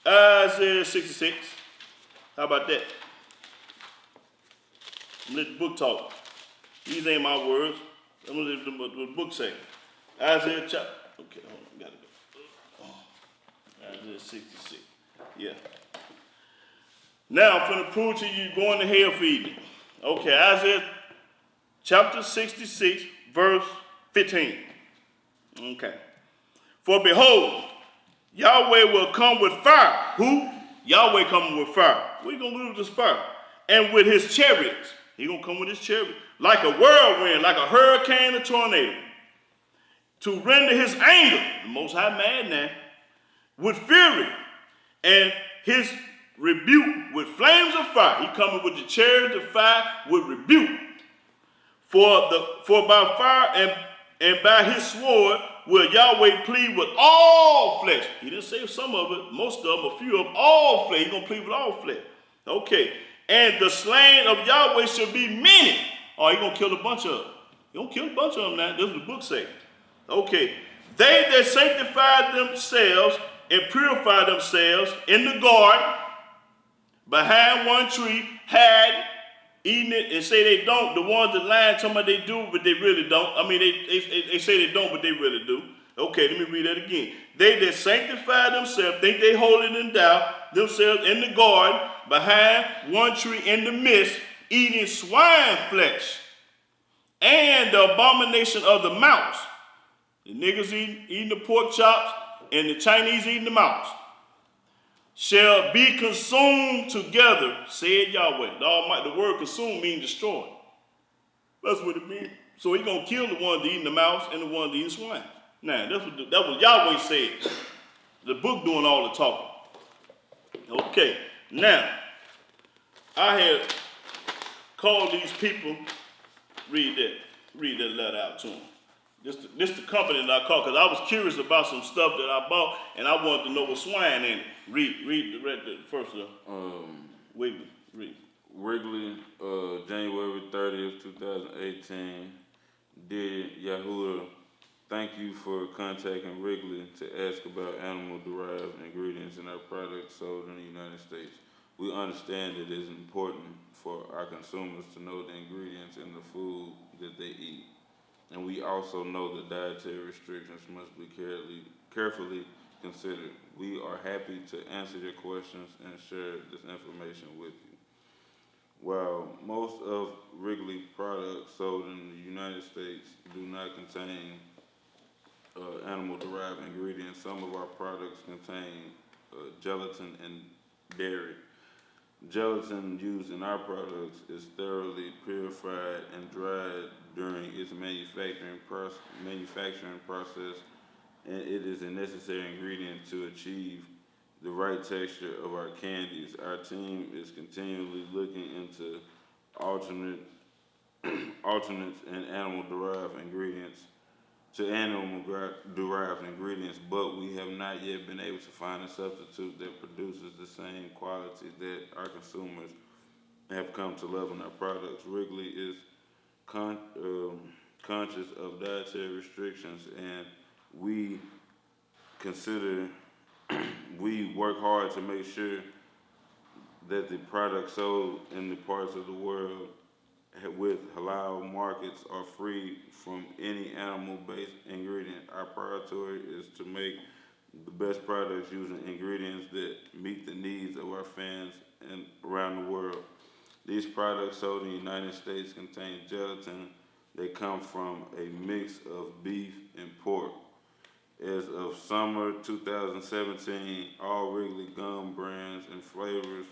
Isaiah 66. How about that? Let the book talk. These ain't my words. I'm gonna leave what the book say. Isaiah chapter. Okay, hold on, gotta go. Isaiah 66. Yeah. Now I'm finna prove to you going to hell for eating it. Okay, Isaiah chapter 66, verse 15. Okay. For behold, Yahweh will come with fire. Who? Yahweh coming with fire. What are you going to do with this fire? And with his chariots. He going to come with his chariot. Like a whirlwind, like a hurricane, a tornado. To render his anger, the Most High mad now, with fury. And his rebuke with flames of fire. He coming with the chariot of fire with rebuke. For by fire and by his sword will Yahweh plead with all flesh. He didn't say some of it, most of them, a few of them, all flesh. He's going to plead with all flesh. Okay. And the slain of Yahweh shall be many. Oh, he's going to kill a bunch of them. He's going to kill a bunch of them now. That's what the book says. Okay. They that sanctify themselves and purify themselves in the garden behind one tree had eating it and say they don't. The ones that lie and tell me they do, but they really don't. I mean, they say they don't, but they really do. Okay, let me read that again. They that sanctify themselves, think they holy and thou, themselves in the garden, behind one tree in the midst, eating swine flesh, and the abomination of the mouse. The niggas eating the pork chops, and the Chinese eating the mouse. Shall be consumed together, said Yahweh. The Almighty, the word consume means destroy. That's what it means. So he's going to kill the ones that eating the mouse and the ones that eating swine. Now, that's what Yahweh said. The book doing all the talking. Okay, now, I had called these people, read that letter out to them. This the company that I called, because I was curious about some stuff that I bought, and I wanted to know what swine in it. Read the first Wiggly, read. Wrigley, January 30th, 2018. Dear Yahuwah, thank you for contacting Wrigley to ask about animal-derived ingredients in our products sold in the United States. We understand it is important for our consumers to know the ingredients in the food that they eat. And we also know that dietary restrictions must be carefully considered. We are happy to answer your questions and share this information with you. While most of Wrigley products sold in the United States do not contain animal-derived ingredients, some of our products contain gelatin and dairy. Gelatin used in our products is thoroughly purified and dried during its manufacturing process, and it is a necessary ingredient to achieve the right texture of our candies. Our team is continually looking into alternates and animal-derived ingredients, but we have not yet been able to find a substitute that produces the same quality that our consumers have come to love in our products. Wrigley is conscious of dietary restrictions, and we work hard to make sure that the products sold in the parts of the world with halal markets are free from any animal-based ingredient. Our priority is to make the best products using ingredients that meet the needs of our fans and around the world. These products sold in the United States contain gelatin. They come from a mix of beef and pork. As of summer 2017, all Wrigley gum brands and flavors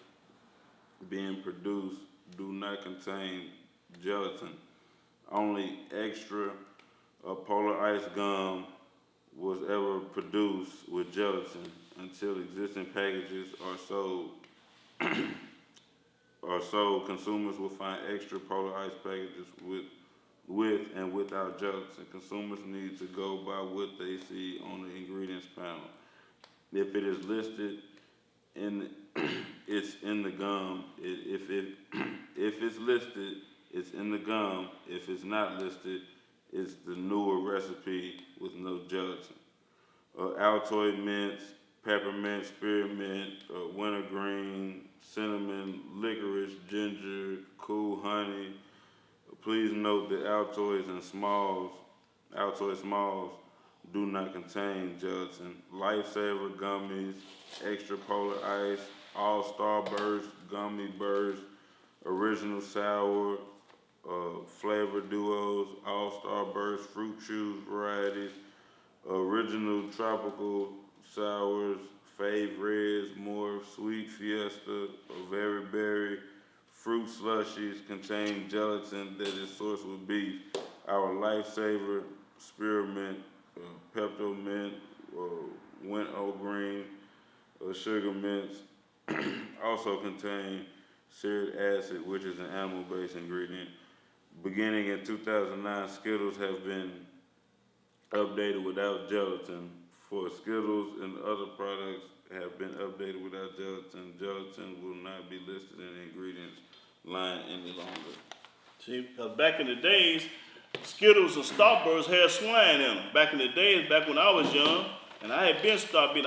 being produced do not contain gelatin. Only extra polar ice gum was ever produced with gelatin. Until existing packages are sold, consumers will find extra polar ice packages with and without gelatin. Consumers need to go by what they see on the ingredients panel. If it is listed it's in the gum. If it's listed, it's in the gum. If it's not listed, it's the newer recipe with no gelatin. Altoid mints, peppermint, spearmint, wintergreen, cinnamon, licorice, ginger, cool honey, Please note that Altoids Smalls do not contain gelatin. Lifesaver gummies, extra polar ice, all-star burst, gummy burst, original sour, flavor duos, all-star burst, fruit chews varieties, original tropical sours, fave reds, more sweet fiesta, very berry, fruit slushies contain gelatin that is sourced with beef. Our lifesaver, spearmint, peppermint, winter green, sugar mints also contain cereal acid, which is an animal-based ingredient. Beginning in 2009, Skittles have been updated without gelatin. For Skittles and other products have been updated without gelatin. Gelatin will not be listed in the ingredients line any longer. See, because back in the days, Skittles and Starbursts had swine in them. Back in the days, back when I was young, and I had stopped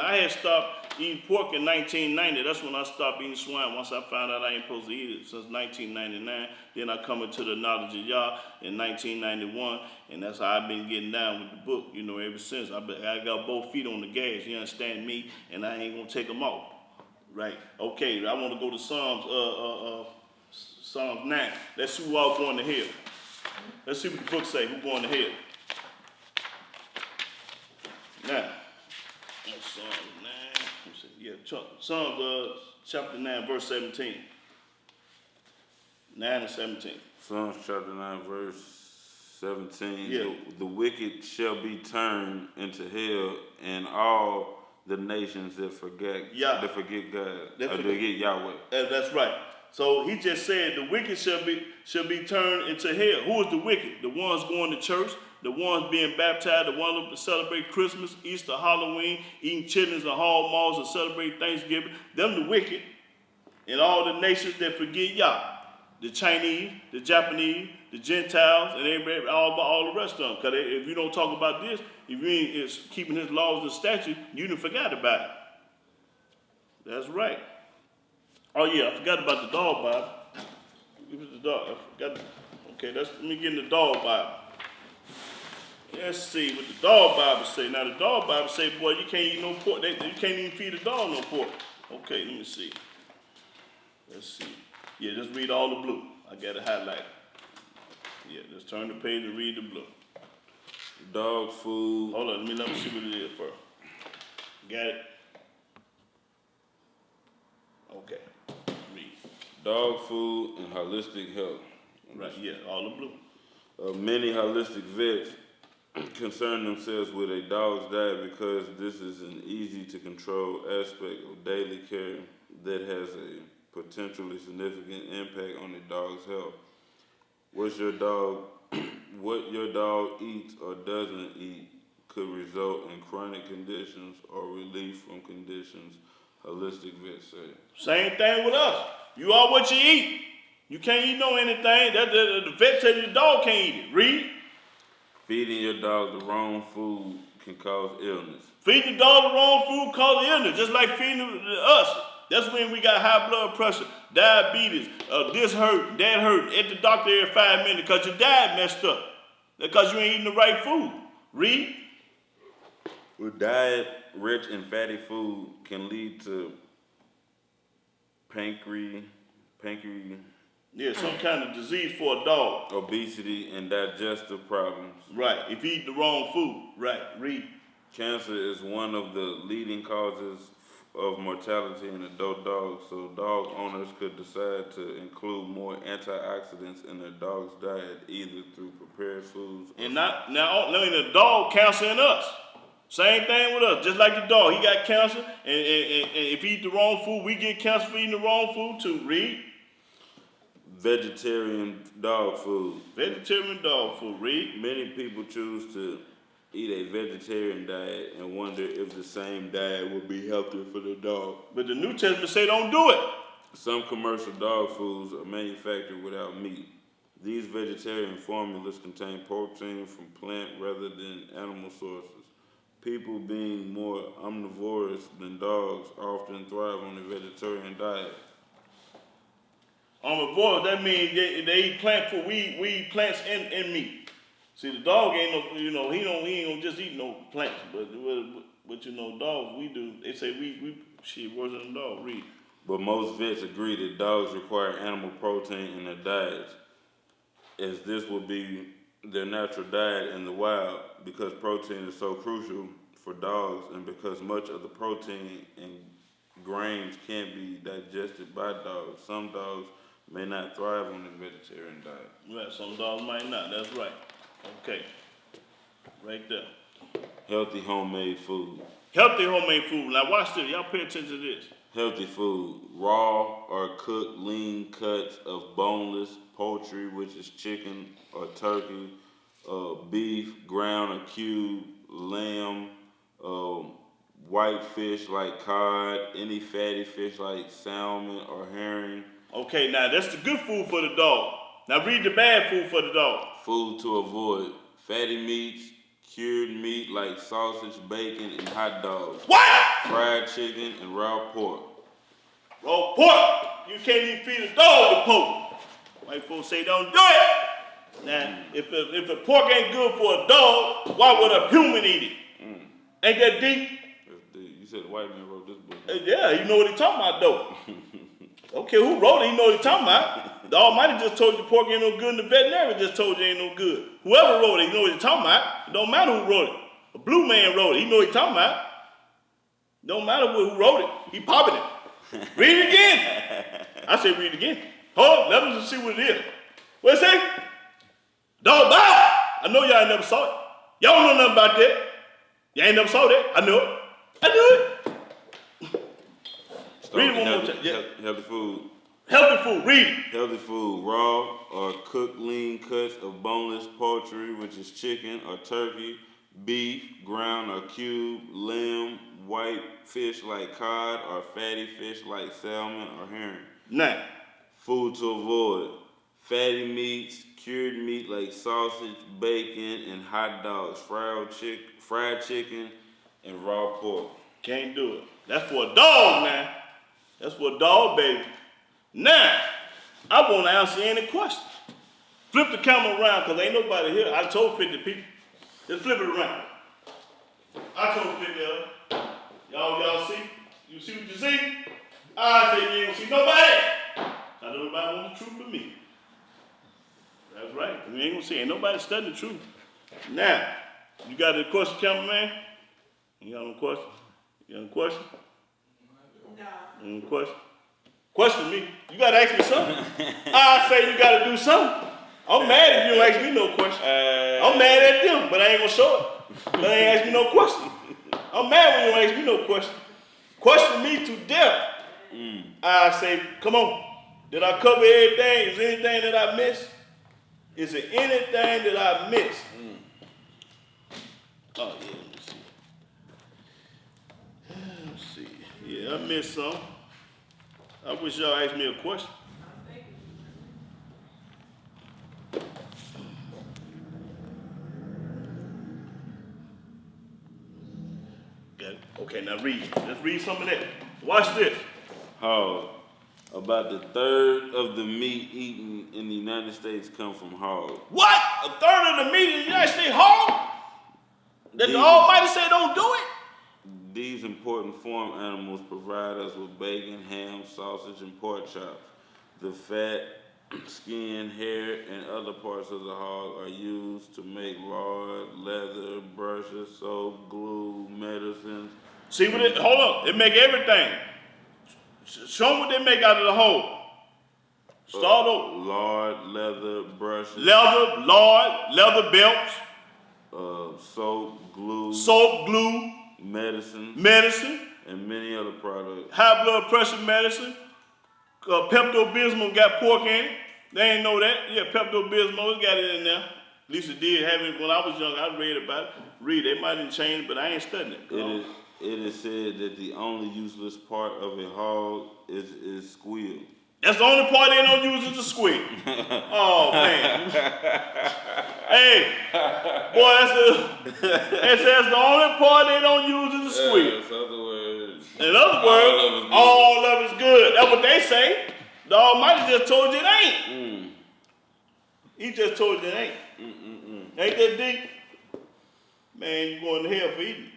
eating pork in 1990. That's when I stopped eating swine. Once I found out I ain't supposed to eat it since 1999. Then I come into the knowledge of Yah in 1991, and that's how I've been getting down with the book, ever since. I got both feet on the gas, you understand me, and I ain't gonna take them off. Right? Okay, I want to go to Psalms 9. Let's see who all going to hell. Let's see what the book say, who going to hell. Now, Psalms 9. Yeah, Psalms chapter 9, verse 17. 9 and 17. Psalms chapter 9, verse 17. Yeah. The wicked shall be turned into hell, and all the nations that forget God, that forget Yahweh. That's right. So he just said the wicked shall be turned into hell. Who is the wicked? The ones going to church, the ones being baptized, the ones that celebrate Christmas, Easter, Halloween, eating chitlins and hog maws and celebrate Thanksgiving. Them the wicked. And all the nations that forget Yah. The Chinese, the Japanese, the Gentiles, and everybody, all the rest of them. Because if you don't talk about this, if you ain't keeping his laws and statutes, you done forgot about it. That's right. Oh yeah, I forgot about the dog Bible. It was the dog. I forgot. Okay, let me get in the dog Bible. Let's see what the dog Bible say. Now the dog Bible say, boy, you can't eat no pork. You can't even feed a dog no pork. Okay, let me see. Let's see. Yeah, just read all the blue. I got it highlighted. Yeah, just turn the page and read the blue. Dog food. Hold on, let me see what it is first. Got it? Okay. Read. Dog food and holistic health. Right, yeah, all the blue. Many holistic vets concern themselves with a dog's diet because this is an easy to control aspect of daily care that has a potentially significant impact on the dog's health. What your dog eats or doesn't eat could result in chronic conditions or relief from conditions, holistic vets say. Same thing with us. You are what you eat. You can't eat anything. The vet tells you the dog can't eat it. Read. Feeding your dog the wrong food can cause illness. Feeding the dog the wrong food causes illness, just like feeding us. That's when we got high blood pressure, diabetes, this hurt, that hurt, at the doctor every 5 minutes because your diet messed up. Because you ain't eating the right food. Read. A diet rich in fatty food can lead to Yeah, some kind of disease for a dog. Obesity and digestive problems. Right, if you eat the wrong food. Right, read. Cancer is one of the leading causes of mortality in adult dogs, so dog owners could decide to include more antioxidants in their dog's diet, either through prepared foods. And not the dog cancer in us. Same thing with us, just like the dog. He got cancer, and if he eat the wrong food, we get cancer for eating the wrong food too. Read. Vegetarian dog food. Vegetarian dog food. Read. Many people choose to eat a vegetarian diet and wonder if the same diet will be healthier for the dog. But the New Testament say don't do it. Some commercial dog foods are manufactured without meat. These vegetarian formulas contain protein from plant rather than animal sources. People being more omnivorous than dogs often thrive on a vegetarian diet. Omnivore, that means they eat plant food. We eat plants and meat. See, the dog ain't no, he ain't gonna just eat no plants. But dogs, we do. They say we shit worse than a dog. Read. But most vets agree that dogs require animal protein in their diets, as this will be their natural diet in the wild, because protein is so crucial for dogs, and because much of the protein and grains can't be digested by dogs. Some dogs may not thrive on a vegetarian diet. Right, some dogs might not. That's right. Okay, right there. Healthy homemade food. Healthy homemade food. Now watch this. Y'all pay attention to this. Healthy food. Raw or cooked lean cuts of boneless poultry, which is chicken or turkey, beef, ground or cubed, lamb, white fish like cod, any fatty fish like salmon or herring. Okay, now that's the good food for the dog. Now read the bad food for the dog. Food to avoid. Fatty meats, cured meat like sausage, bacon, and hot dogs. What? Fried chicken and raw pork. Raw pork? You can't even feed a dog the pork. White folks say don't do it. Now, if the pork ain't good for a dog, why would a human eat it? Ain't that deep? That's deep. You said the white man wrote this book. Yeah, you know what he talking about though. Okay, who wrote it? He know what he talking about. The Almighty just told you the pork ain't no good, and the veterinarian just told you ain't no good. Whoever wrote it, he know what he talking about. It don't matter who wrote it. A blue man wrote it. He know what he talking about. Don't matter who wrote it. He popping it. Read it again. I said read it again. Hold on, let me just see what it is. What it say? Dog bow. I know y'all ain't never saw it. Y'all don't know nothing about that. Y'all ain't never saw that. I know it. I knew it. Read it one more time. Yeah. Healthy food. Healthy food. Read it. Healthy food. Raw or cooked lean cuts of boneless poultry, which is chicken or turkey, beef, ground or cubed, lamb, white fish like cod, or fatty fish like salmon or herring. Now. Food to avoid. Fatty meats, cured meat like sausage, bacon, and hot dogs, fried chicken, and raw pork. Can't do it. That's for a dog, man. That's for a dog, baby. Now, I want to answer any question. Flip the camera around, because ain't nobody here. I told 50 people. Just flip it around. I told 50 of them. Y'all see? You see what you see? I said you ain't gonna see nobody. I know nobody want the truth but me. That's right. We ain't gonna see. Ain't nobody studying the truth. Now, you got a question, cameraman? You got no question? You got a question? No. Any question? Question me. You gotta ask me something. I say you gotta do something. I'm mad if you don't ask me no question. I'm mad at them, but I ain't gonna show it. But they ain't ask me no question. I'm mad when you don't ask me no question. Question me to death. I say, come on. Did I cover everything? Is there anything that I missed? Is there anything that I missed? Oh, yeah, let's see. Yeah, I missed some. I wish y'all asked me a question. Got it. Okay, now read. Let's read some of that. Watch this. Hog. About the third of the meat eaten in the United States come from hog. What? A third of the meat in the United States hog? That the Almighty said don't do it? These important farm animals provide us with bacon, ham, sausage, and pork chops. The fat, skin, hair, and other parts of the hog are used to make lard, leather, brushes, soap, glue, medicines. See what it, hold on, it make everything. Show them what they make out of the hog. Start over. Lard, leather, brushes. Leather, lard, leather belts. Soap, glue. Medicine. And many other products. High blood pressure medicine. Pepto-Bismol got pork in it. They ain't know that. Yeah, Pepto-Bismol got it in there. At least it did have it when I was young. I read about it. They might have changed, but I ain't studying it. It is said that the only useless part of a hog is squeal. That's the only part they don't use is the squeal. Oh, man. Hey, boy, it says the only part they don't use is the squeal. In other words, all of it's good. That's what they say. The Almighty just told you it ain't. He just told you it ain't. Ain't that deep? Man, you're going to hell for eating.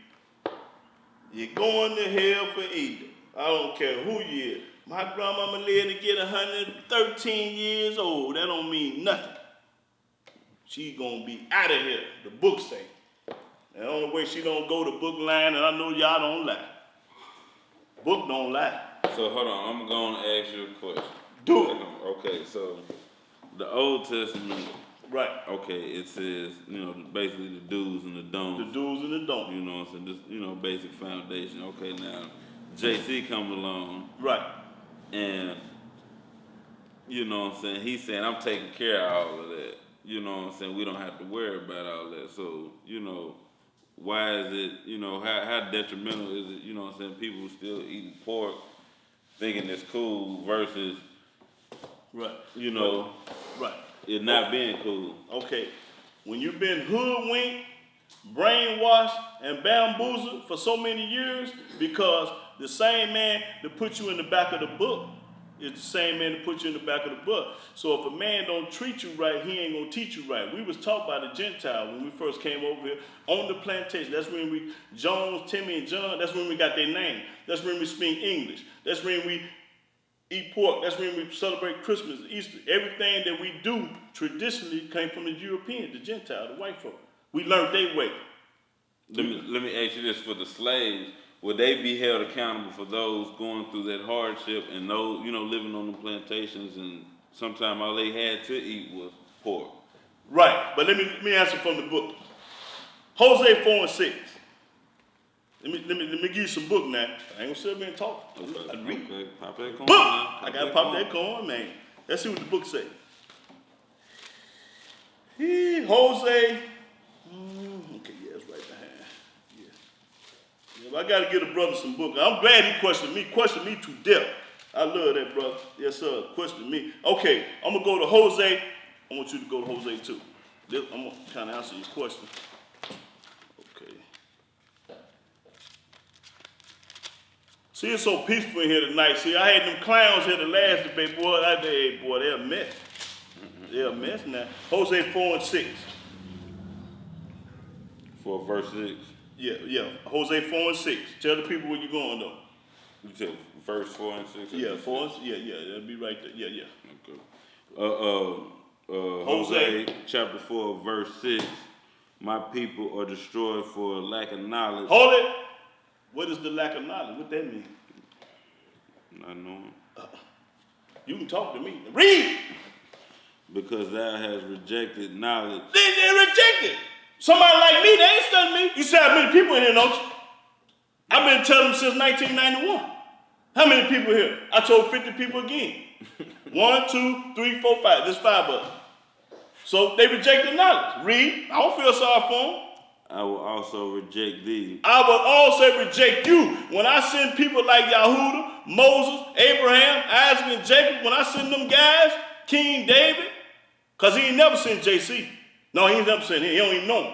You're going to hell for eating. I don't care who you is. My grandmama lived to get 113 years old. That don't mean nothing. She gonna be out of here, the book say. The only way she don't go to book line, and I know y'all don't lie. Book don't lie. So hold on, I'm gonna ask you a question. Do it. Okay, so the Old Testament, Right. okay, it says, basically the do's and the don'ts. The do's and the don'ts. You know what I'm saying? Just, basic foundation. Okay, now, JC come along. Right. And, you know what I'm saying, he's saying, I'm taking care of all of that. You know what I'm saying? We don't have to worry about all that. So, why is it, how detrimental is it, you know what I'm saying, people still eating pork, thinking it's cool versus, Right. Right. it not being cool. Okay. When you've been hoodwinked, brainwashed, and bamboozled for so many years, because the same man that put you in the back of the book is the same man that put you in the back of the book. So if a man don't treat you right, he ain't gonna teach you right. We was taught by the Gentile when we first came over here on the plantation. That's when Jones, Timmy, and John, that's when we got their name. That's when we speak English. That's when we eat pork. That's when we celebrate Christmas, Easter. Everything that we do traditionally came from the Europeans, the Gentile, the white folk. We learned their way. Let me ask you this: for the slaves, would they be held accountable for those going through that hardship and those, living on the plantations, and sometimes all they had to eat was pork? Right, but let me answer from the book. Hosea 4:6. Let me give you some book now. I ain't gonna sit up here and talk. Okay, I read. okay. Pop that corn. Book! Now. I gotta pop that corn, man. Let's see what the book say. Hosea. Okay, yeah, it's right behind. Yeah, I gotta get a brother some book. I'm glad he questioned me to death. I love that, brother. Yes, sir. Question me. Okay, I'm gonna go to Hosea. I want you to go to Hosea 2. I'm gonna kind of answer your question. Okay. See, it's so peaceful in here tonight. See, I had them clowns here the last debate, boy. They're a mess. They're a mess now. Hosea 4:6. For verse 6. Yeah. Hosea 4:6. Tell the people where you're going, though. You said verse 4 and 6? Yeah, 4 and 6. Yeah. That'll be right there. Yeah. Okay. Hosea chapter 4, verse 6. My people are destroyed for lack of knowledge. Hold it. What is the lack of knowledge? What that mean? Not knowing. You can talk to me. Read. Because thou hast rejected knowledge. They rejected. Somebody like me, they ain't studying me. You see how many people in here, don't you? I've been telling them since 1991. How many people here? I told 50 people again. 1, 2, 3, 4, 5. There's 5 of them. So they rejected knowledge. Read. I don't feel sorry for them. I will also reject thee. I will also reject you. When I send people like Yahudah, Moses, Abraham, Isaac, and Jacob, when I send them guys, King David, because he ain't never sent JC. No, he ain't never sent him. He don't even know him.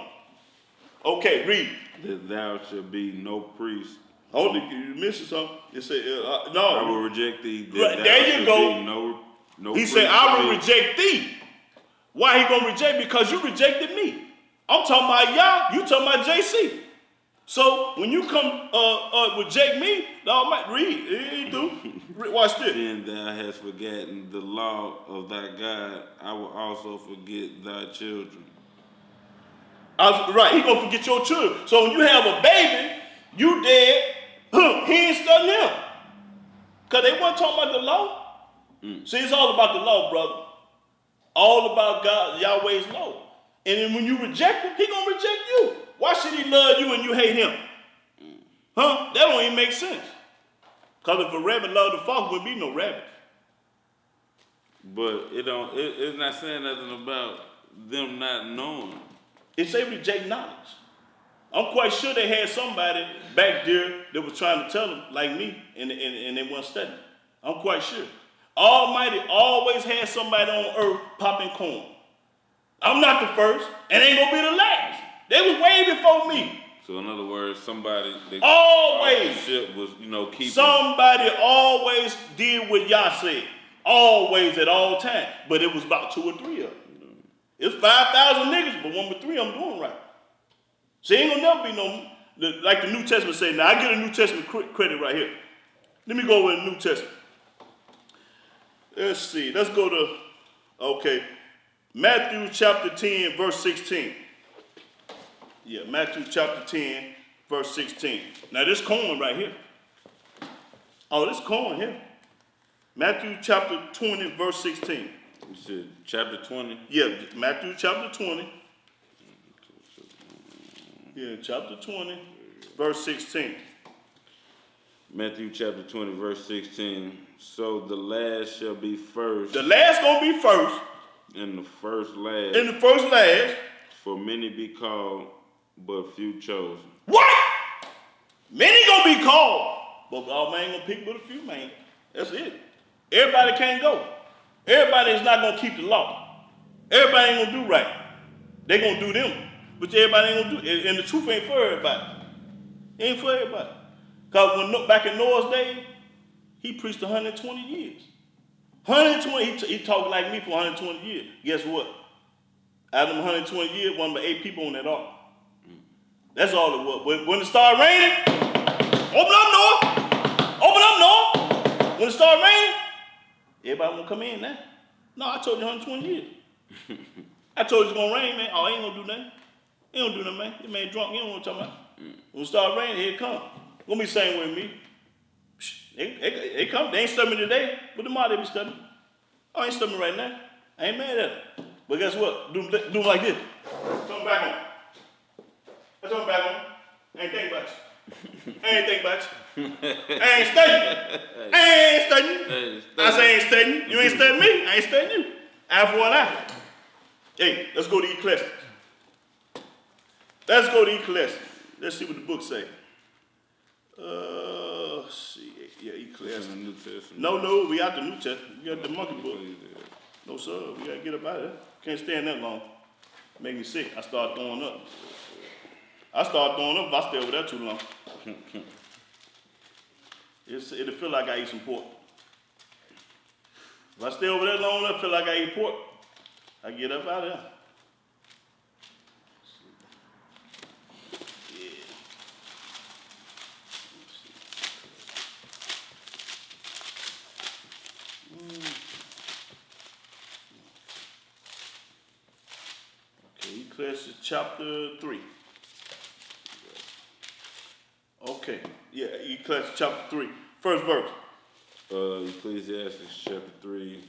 Okay, read. That thou shalt be no priest. Hold it, you missing something. It said, no. I will reject thee. Right, there you go. No he said, I will reject thee. Why he going to reject me? Because you rejected me. I'm talking about y'all, you talking about JC. So when you come reject me, the Almighty, read through. Watch this. Then thou hast forgotten the law of thy God, I will also forget thy children. Right, he gonna forget your children. So when you have a baby, you dead, he ain't studying him. Because they weren't talking about the law. See, it's all about the law, brother. All about God, Yahweh's law. And then when you reject him, he gonna reject you. Why should he love you and you hate him? That don't even make sense. Because if a rabbit loved the fox, there would be no rabbit. But it's not saying nothing about them not knowing. It say reject knowledge. I'm quite sure they had somebody back there that was trying to tell them, like me, and they weren't studying. I'm quite sure. Almighty always had somebody on earth popping corn. I'm not the first, and ain't gonna be the last. They was way before me. So in other words, somebody always ship was, keeping. Somebody always did what Yah said. Always, at all times. But it was about 2 or 3 of them. It's 5,000 niggas, but 1 or 3 of them doing right. So ain't gonna never be no, like the New Testament say. Now I get a New Testament credit right here. Let me go with the New Testament. Let's see. Let's go to, okay, Matthew chapter 10, verse 16. Yeah, Matthew chapter 10, verse 16. Now this corn right here. Oh, this corn here. Matthew chapter 20, verse 16. You said chapter 20? Yeah, Matthew chapter 20. Yeah, chapter 20, verse 16. Matthew chapter 20, verse 16. So the last shall be first. The last gonna be first. And the first last. And the first last. For many be called, but few chosen. What? Many gonna be called, but all man gonna pick but a few, man. That's it. Everybody can't go. Everybody is not gonna keep the law. Everybody ain't gonna do right. They gonna do them, but everybody ain't gonna do it. And the truth ain't for everybody. It ain't for everybody. Cause when back in Noah's day, he preached 120 years. 120. He talked like me for 120 years. Guess what? Out of them 120 years, one but 8 people on that ark. That's all it was. When it started raining, open up, Noah. Open up, Noah. When it started raining, everybody want to come in now. No, I told you 120 years. I told you it's going to rain, man. Oh, he ain't going to do nothing. He don't do nothing, man. This man drunk. He don't know what I'm talking about. When it start raining, here it come. Gonna be the same with me. They come. They ain't studying today, but tomorrow they be studying. I ain't studying right now. I ain't mad at it. But guess what? Do them like this. Turn back on. Let's turn back on. I ain't thinking about you. I ain't thinking about you. I ain't studying. I ain't studying. I say I ain't studying. You ain't studying me. I ain't studying you. Eye for an eye. Hey, let's go to Ecclesiastes. Let's go to Ecclesiastes. Let's see what the book say. See, yeah, Ecclesiastes. New Testament. No, we out the New Testament. We got the monkey book. No, sir, we gotta get up out of there. Can't stand that long. Make me sick. I start throwing up. If I stay over there too long. It'll feel like I eat some pork. If I stay over there long enough, I feel like I eat pork. I get up out of there. Ecclesiastes chapter 3. Okay, yeah, Ecclesiastes chapter 3. First verse. Ecclesiastes chapter 3,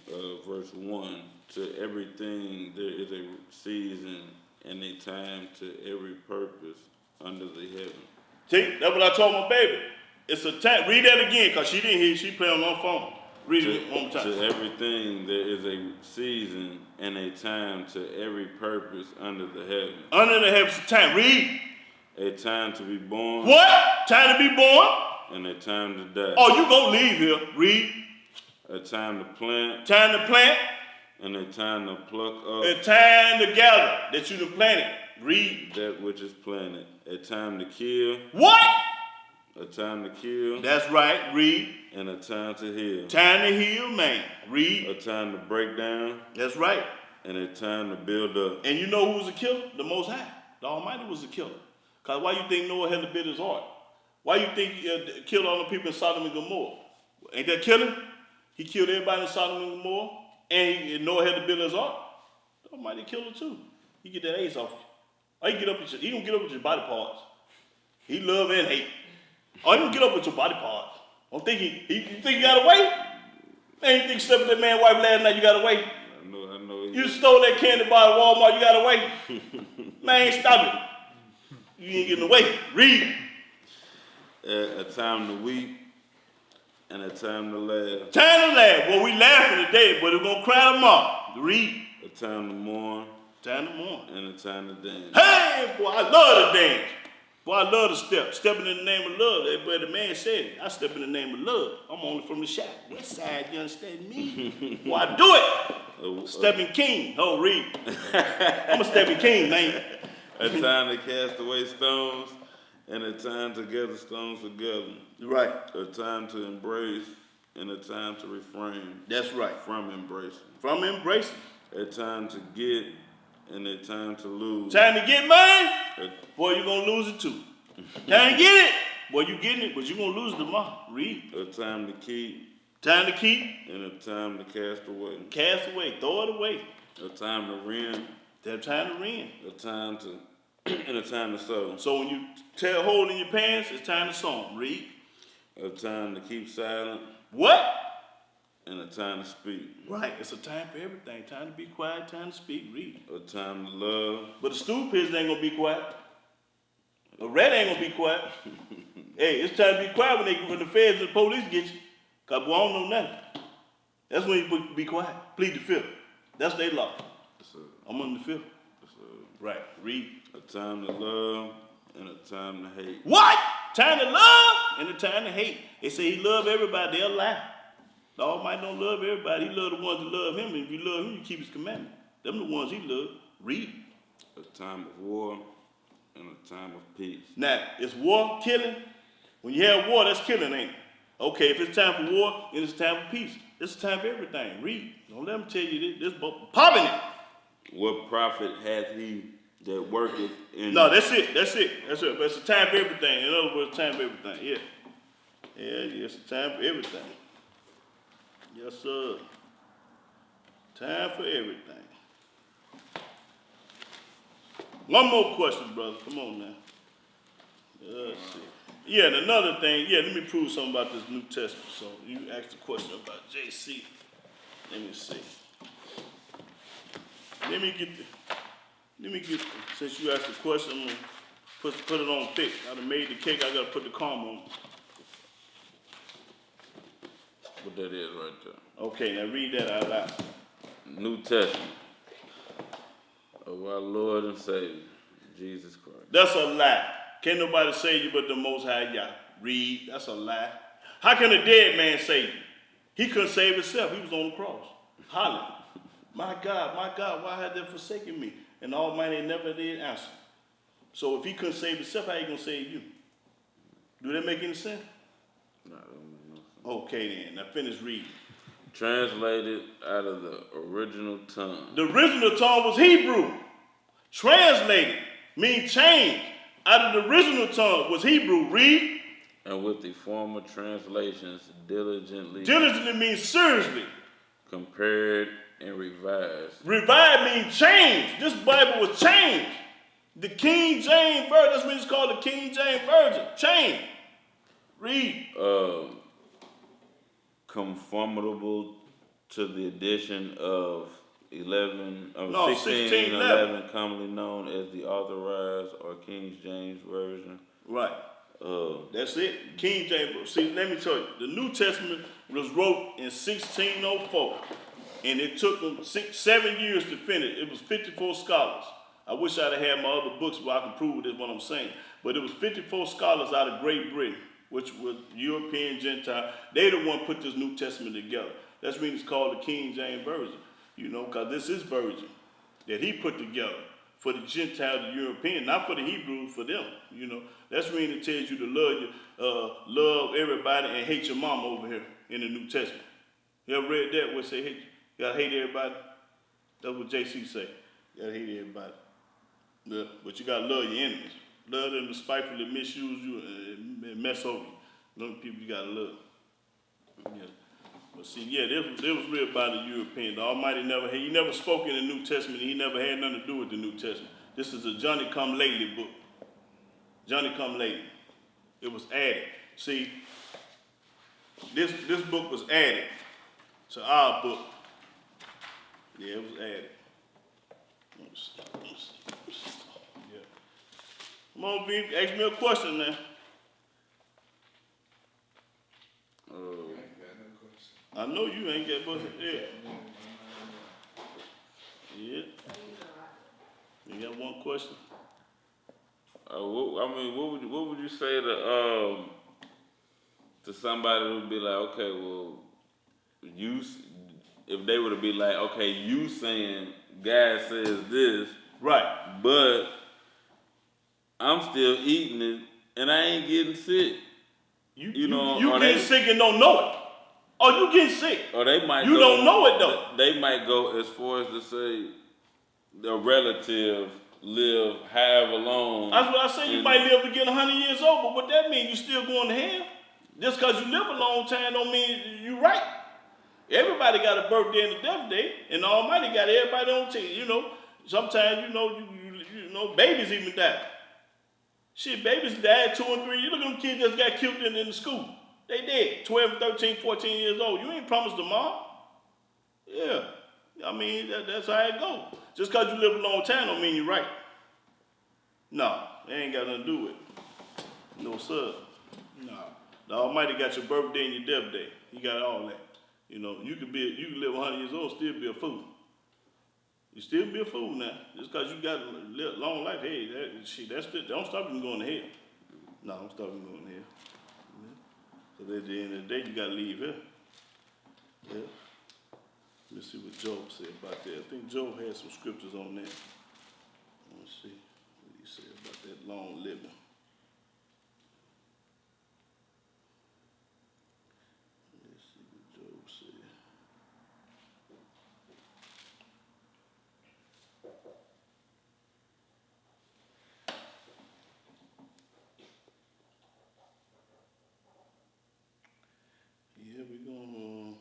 verse 1. To everything there is a season and a time to every purpose under the heaven. See, that's what I told my baby. It's a time. Read that again, because she didn't hear. She playing on her phone. Read it one more time. To everything there is a season and a time to every purpose under the heaven. Under the heavens, time. Read. A time to be born. What? Time to be born? And a time to die. Oh, you gonna leave here. Read. A time to plant. Time to plant. And a time to pluck up. A time to gather that you done planted. Read. That which is planted. A time to kill. What? A time to kill. That's right. Read. And a time to heal. Time to heal, man. Read. A time to break down. That's right. And a time to build up. And you know who was a killer? The Most High. The Almighty was a killer. Because why you think Noah had to bid his heart? Why you think he killed all the people in Sodom and Gomorrah? Ain't that killing? He killed everybody in Sodom and Gomorrah, and Noah had to build his ark. The Almighty killed him too. He get that AIDS off you. Or he don't get up with your body parts. He love and hate. Or he don't get up with your body parts. Don't think you think you got away? Man, you think you slept with that man's wife last night, you got away? I know. You stole that candy bar at Walmart, you got away? Man, stop it. You ain't getting away. Read. A time to weep and a time to laugh. Time to laugh. Well, we laughing today, but we're going to cry tomorrow. Read. A time to mourn. Time to mourn. And a time to dance. Hey, boy, I love to dance. Boy, I love to step. Stepping in the name of love. But the man said it. I step in the name of love. I'm only from the shack. West side, you understand me? Boy, I do it. Stepping king. Oh, read. I'm a stepping king, man. A time to cast away stones and a time to gather stones together. Right. A time to embrace and a time to refrain. That's right. From embracing. From embracing. A time to get and a time to lose. Time to get mine? Boy, you're going to lose it too. Time to get it? Boy, you getting it, but you're going to lose it tomorrow. Read. A time to keep. Time to keep. And a time to cast away. Cast away. Throw it away. A time to rend. That time to rend. A time to, and a time to sow. So when you tear a hole in your pants, it's time to sow 'em. Read. A time to keep silent. What? And a time to speak. Right. It's a time for everything. Time to be quiet. Time to speak. Read. A time to love. But the stupids ain't gonna be quiet. A rat ain't gonna be quiet. Hey, it's time to be quiet when the feds and the police get you. Cause boy, I don't know nothing. That's when you be quiet. Plead the fifth. That's their law. I'm on the fifth. Right. Read. A time to love and a time to hate. What? Time to love and a time to hate. They say he love everybody. They'll lie. The Almighty don't love everybody. He love the ones that love him. And if you love him, you keep his commandment. Them the ones he love. Read. A time of war and a time of peace. Now, is war killing? When you have war, that's killing, ain't it? Okay, if it's time for war, then it's time for peace. It's time for everything. Read. Don't let them tell you this. Popping it. What profit hath he that worketh in... No, that's it. But it's a time for everything. In other words, time for everything. Yeah. Yeah, it's a time for everything. Yes, sir. Time for everything. One more question, brother. Come on now. Let's see. Yeah, and another thing. Yeah, let me prove something about this New Testament. So you asked a question about JC. Let me see. Let me get since you asked the question, I'm gonna put it on thick. I done made the cake, I gotta put the caramel on. What that is right there. Okay, now read that out loud. New Testament of our Lord and Savior, Jesus Christ. That's a lie. Can't nobody save you but the Most High Yah. Read, that's a lie. How can a dead man save you? He couldn't save himself, he was on the cross. Hollering. My God, why have they forsaken me? And the Almighty never did answer. So if he couldn't save himself, how he gonna save you? Do that make any sense? No, that don't make no sense. Okay then, now finish reading. Translated out of the original tongue. The original tongue was Hebrew. Translated means changed. Out of the original tongue was Hebrew. Read. And with the former translations diligently. Diligently means seriously. Compared and revised. Revised means changed. This Bible was changed. The King James Version, that's what it's called, the King James Version. Changed. Read. Conformable to the edition of 1611, 1611, commonly known as the Authorized or King James Version. Right. That's it. King James. See, let me tell you, the New Testament was wrote in 1604, and it took them 7 years to finish. It was 54 scholars. I wish I'd have had my other books where I can prove this what I'm saying. But it was 54 scholars out of Great Britain, which was European, Gentile. They the one put this New Testament together. That's the reason it's called the King James Version. You know, because this is version that he put together for the Gentile, the European, not for the Hebrews, for them. You know, that's the reason it tells you to love everybody and hate your mama over here in the New Testament. You ever read that where it say, you gotta hate everybody? That's what JC say. You gotta hate everybody. Yeah, but you gotta love your enemies. Love them to spitefully misuse you and mess over you. Those people you gotta love. Yeah. But see, yeah, this was real about the European. The Almighty he never spoke in the New Testament. He never had nothing to do with the New Testament. This is a Johnny Come Lately book. Johnny Come Lately. It was added. See, this book was added to our book. Yeah, it was added. Yeah. Come on, V, ask me a question now. I know you ain't got but yeah. Yeah. You got one question? What would you say to somebody who would be like, okay, well, if they were to be like, okay, you saying God says this, right? But I'm still eating it and I ain't getting sick. You getting sick and don't know it. Oh, you getting sick. Or they might You go, don't know it though. They might go as far as to say the relative live however long. That's what I say. You might live to get 100 years old, but what that means, you still going to hell. Just because you live a long time don't mean you right. Everybody got a birthday and a death day, and the Almighty got everybody on tape. You know, sometimes you know, babies even die. Shit, babies died 2 and 3 years. Look at them kids just got killed in the school. They dead, 12, 13, 14 years old. You ain't promised tomorrow. Yeah, I mean, that's how it go. Just because you live a long time don't mean you're right. No, it ain't got nothing to do with it. No, sir. No. The Almighty got your birthday and your death day. He got all that. You know, you can live 100 years old, still be a fool. You still be a fool now. Just because you got a long life, hey, that's don't stop you from going to hell. No, don't stop you from going to hell. So at the end of the day, you got to leave here. Yeah. Let's see what Job said about that. I think Job had some scriptures on that. Let's see what he said about that long living. Let's see what Job said. Yeah, we're gonna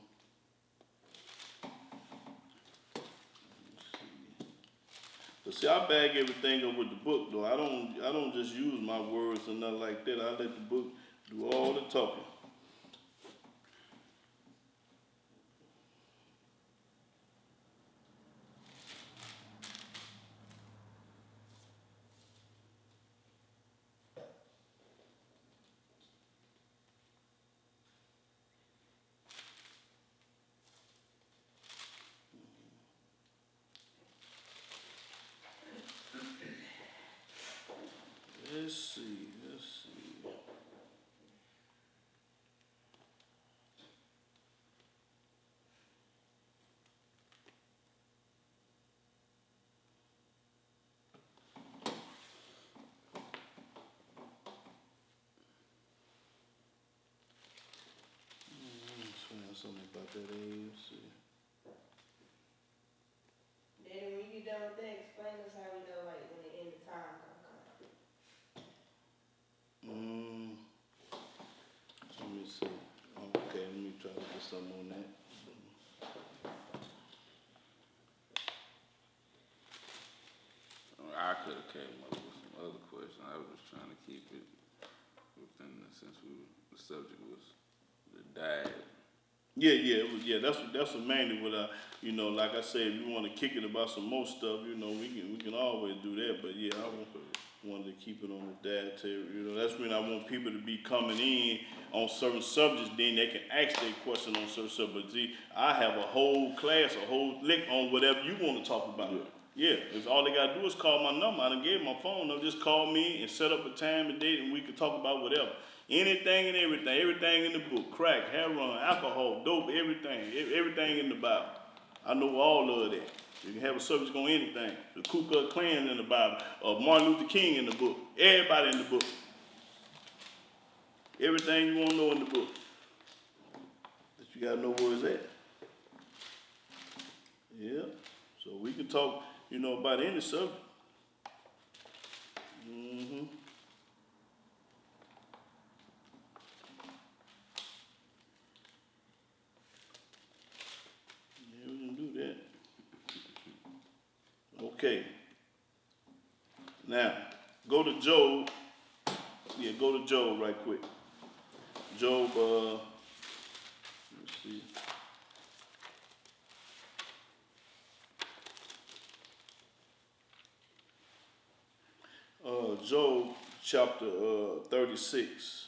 but see, I bag everything up with the book though. I don't just use my words and nothing like that. I let the book do all the talking. Let's see. Something about that age. See. Then when you done with that, explain us how we know like when the end of time Let me see. Okay, let me try to get something on that. I could have came up with some other questions. I was just trying to keep it within since the subject was the diet. Yeah. That's mainly what you know. Like I said, if you want to kick it about some more stuff, you know, we can always do that. But yeah, I wanted to keep it on the dietary. You know, that's when I want people to be coming in on certain subjects. Then they can ask their question on certain subjects. But see, I have a whole class, a whole lick on whatever you want to talk about. Yeah, if all they gotta do is call my number, I done gave my phone number, just call me and set up a time and date and we can talk about whatever. Anything and everything in the book, crack, heroin, alcohol, dope, everything in the Bible. I know all of that. You can have a subject on anything. The Ku Klux Klan in the Bible, Martin Luther King in the book, everybody in the book. Everything you wanna know in the book. But you gotta know where it's at. Yeah, so we can talk, you know, about any subject. Yeah, we can do that. Okay. Now, go to Job. Yeah, go to Job right quick. Job, let's see. Job chapter 36.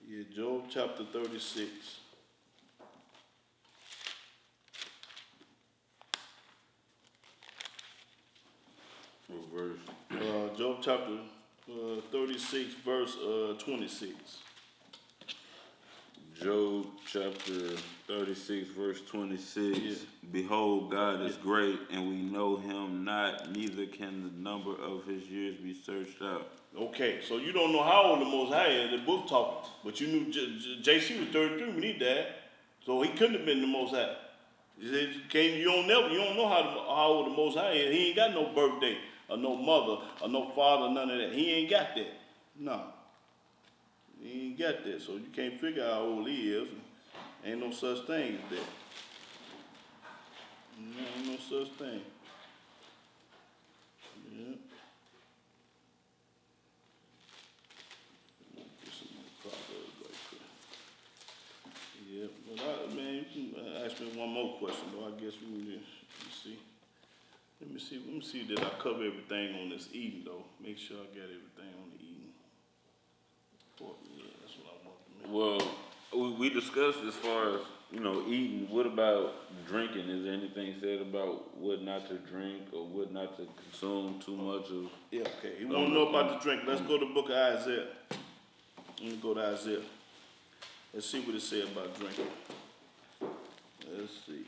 Yeah, Job chapter 36. What verse? Job chapter 36, verse 26. Job chapter 36, verse 26. Yeah. Behold, God is great, and we know him not, neither can the number of his years be searched out. Okay, so you don't know how old the Most High is, the book talking, but you knew JC was 33 when he died. So he couldn't have been the Most High. You don't know how old the Most High is. He ain't got no birthday or no mother or no father, none of that. He ain't got that. No. He ain't got that. So you can't figure out how old he is. Ain't no such thing as that. Ain't no such thing. Yeah. Get some more Proverbs right quick. Yeah, but man, you can ask me one more question, though. I guess we can see. Let me see that I cover everything on this eating, though. Make sure I got everything on the eating. Yeah, that's what I want to make. Well, we discussed as far as, eating. What about drinking? Is there anything said about what not to drink or what not to consume too much of? Yeah, okay. You want to know about the drink? Let's go to the book of Isaiah. Let me go to Isaiah. Let's see what it says about drinking. Let's see.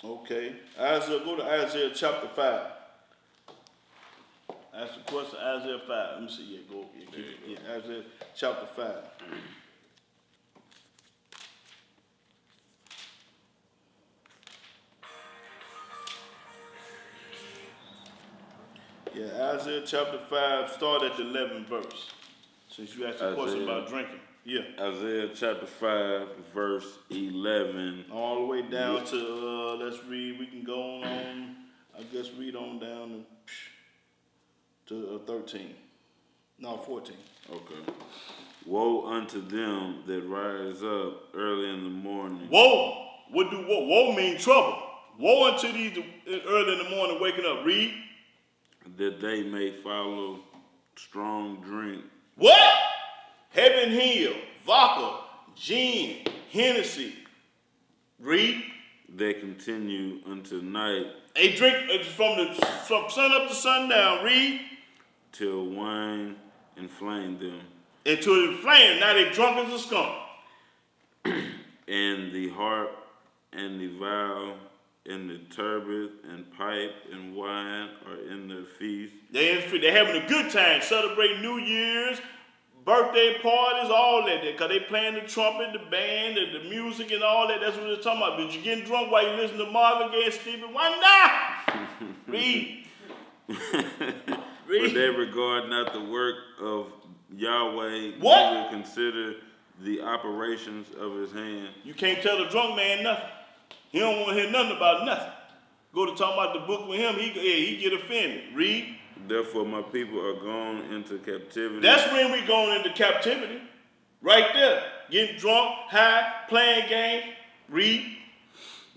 Okay. Go to Isaiah chapter 5. Ask the question, Isaiah 5. Let me see. Yeah, Isaiah chapter 5. Yeah, Isaiah chapter 5, start at the 11th verse. Since you asked a question about drinking. Yeah. Isaiah chapter 5, verse 11. All the way down to, let's read, we can go on, I guess read on down to 13. No, 14. Okay. Woe unto them that rise up early in the morning. Woe! Woe mean trouble. Woe unto these early in the morning waking up. Read. That they may follow strong drink. What? Heaven Hill, vodka, gin, Hennessy. Read. They continue until night. They drink from sun up to sundown. Read. Till wine inflame them. Until it flame. Now they drunk as a skunk. And the harp and the viol and the turbot and pipe and wine are in their feast. They're having a good time, celebrating New Year's, birthday parties, all that. Because they playing the trumpet, the band, the music and all that. That's what they're talking about. But you getting drunk while you listen to Marvin Gaye and Stevie Wonder? Read. For they regard not the work of Yahweh. What? Neither consider the operations of his hand. You can't tell the drunk man nothing. He don't want to hear nothing about nothing. Go to talk about the book with him, he get offended. Read. Therefore my people are gone into captivity. That's when we going into captivity. Right there. Getting drunk, high, playing games. Read.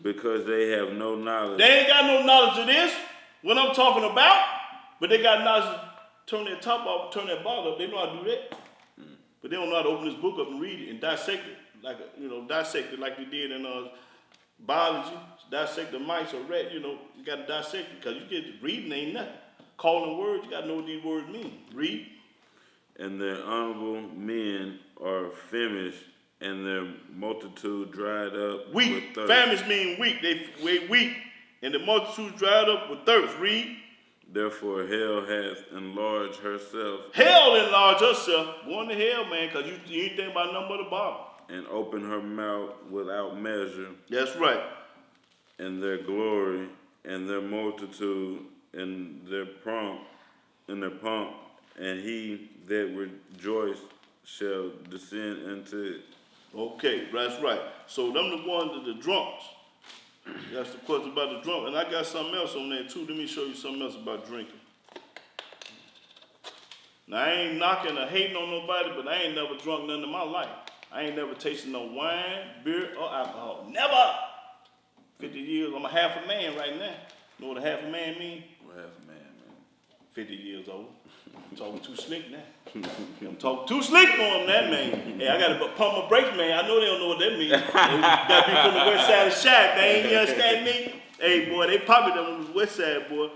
Because they have no knowledge. They ain't got no knowledge of this, what I'm talking about. But they got knowledge to turn their top off, turn their bottle up. They know how to do that. But they don't know how to open this book up and read it and dissect it. Dissect it like they did in biology. Dissect the mice or rat, you got to dissect it because you get reading ain't nothing. Calling words, you got to know what these words mean. Read. And their honorable men are famished, and their multitude dried up Weak. with thirst. Famished mean weak. They weak. And the multitude dried up with thirst. Read. Therefore hell hath enlarged herself. Hell enlarged herself. Going to hell, man, because you ain't think about nothing but the bottom. And open her mouth without measure. That's right. And their glory, and their multitude, and their pomp, and he that rejoiced shall descend into it. Okay, that's right. So them the ones that the drunks. That's the question about the drunk. And I got something else on there too. Let me show you something else about drinking. Now I ain't knocking or hating on nobody, but I ain't never drunk nothing in my life. I ain't never tasted no wine, beer, or alcohol. Never! 50 years, I'm a half a man right now. You know what a half a man mean? What half a man, 50 years old. I'm talking too slick now. I'm talking too slick for him, that man. Hey, I gotta pump my brakes, man. I know they don't know what that means. They gotta be from the west side of Shaq, man. You understand me? Hey, boy, they popular on the west side, boy.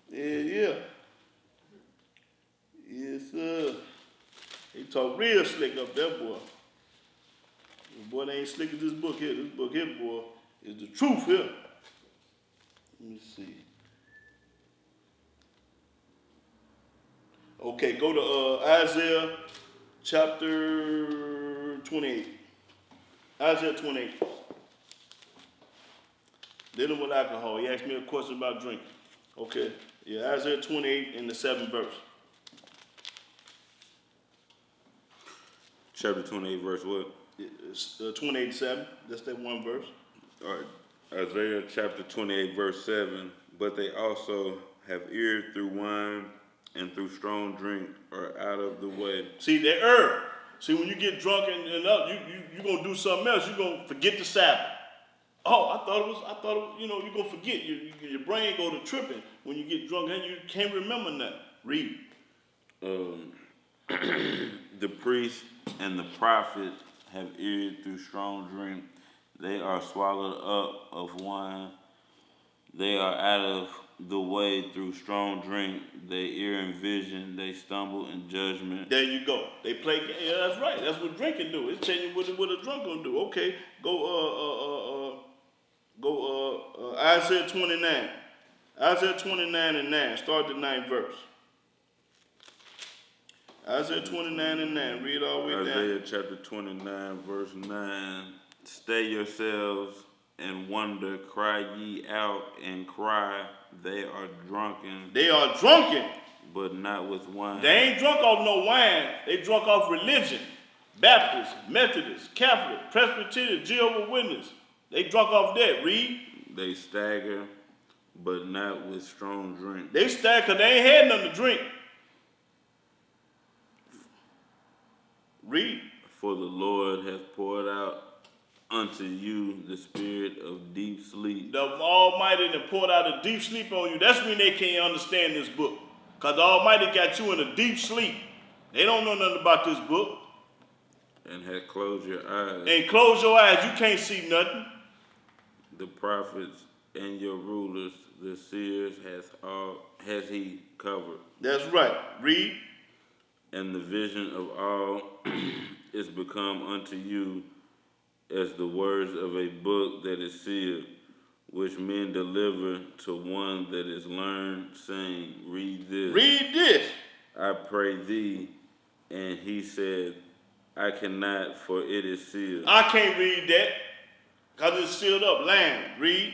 Yeah. Yes, sir. They talk real slick up there, boy. Boy, they ain't slick as this book here. This book here, boy, is the truth here. Let me see. Okay, go to Isaiah chapter 28. Isaiah 28. Dealing with alcohol. He asked me a question about drinking. Okay. Yeah, Isaiah 28 in the 7th verse. Chapter 28, verse what? It's 28:7. That's that one verse. All right. Isaiah chapter 28, verse 7. But they also have ears through wine and through strong drink are out of the way. See, they err. See, when you get drunk and up, you gonna do something else. You're gonna forget the Sabbath. Oh, I thought it was, you're gonna forget. Your brain go to tripping when you get drunk and you can't remember nothing. Read. The priests and the prophets have ears through strong drink. They are swallowed up of wine. They are out of the way through strong drink. They err in vision. They stumble in judgment. There you go. They play. Yeah, that's right. That's what drinking do. It's changing what a drunk gonna do. Okay, go Isaiah 29. Isaiah 29 and 9. Start the 9th verse. Isaiah 29 and 9. Read all the way down. Isaiah chapter 29, verse 9. Stay yourselves and wonder, cry ye out and cry. They are drunken. They are drunken. But not with wine. They ain't drunk off no wine. They drunk off religion. Baptist, Methodist, Catholic, Presbyterian, Jehovah's Witness. They drunk off that. Read. They stagger, but not with strong drink. They stagger because they ain't had nothing to drink. Read. For the Lord hath poured out unto you the spirit of deep sleep. The Almighty done poured out a deep sleep on you. That's when they can't understand this book. Because the Almighty got you in a deep sleep. They don't know nothing about this book. And hath closed your eyes. And close your eyes. You can't see nothing. The prophets and your rulers, the seers, has he covered. That's right. Read. And the vision of all is become unto you as the words of a book that is sealed, which men deliver to one that is learned, saying, read this. Read this. I pray thee. And he said, I cannot, for it is sealed. I can't read that because it's sealed up. Land. Read.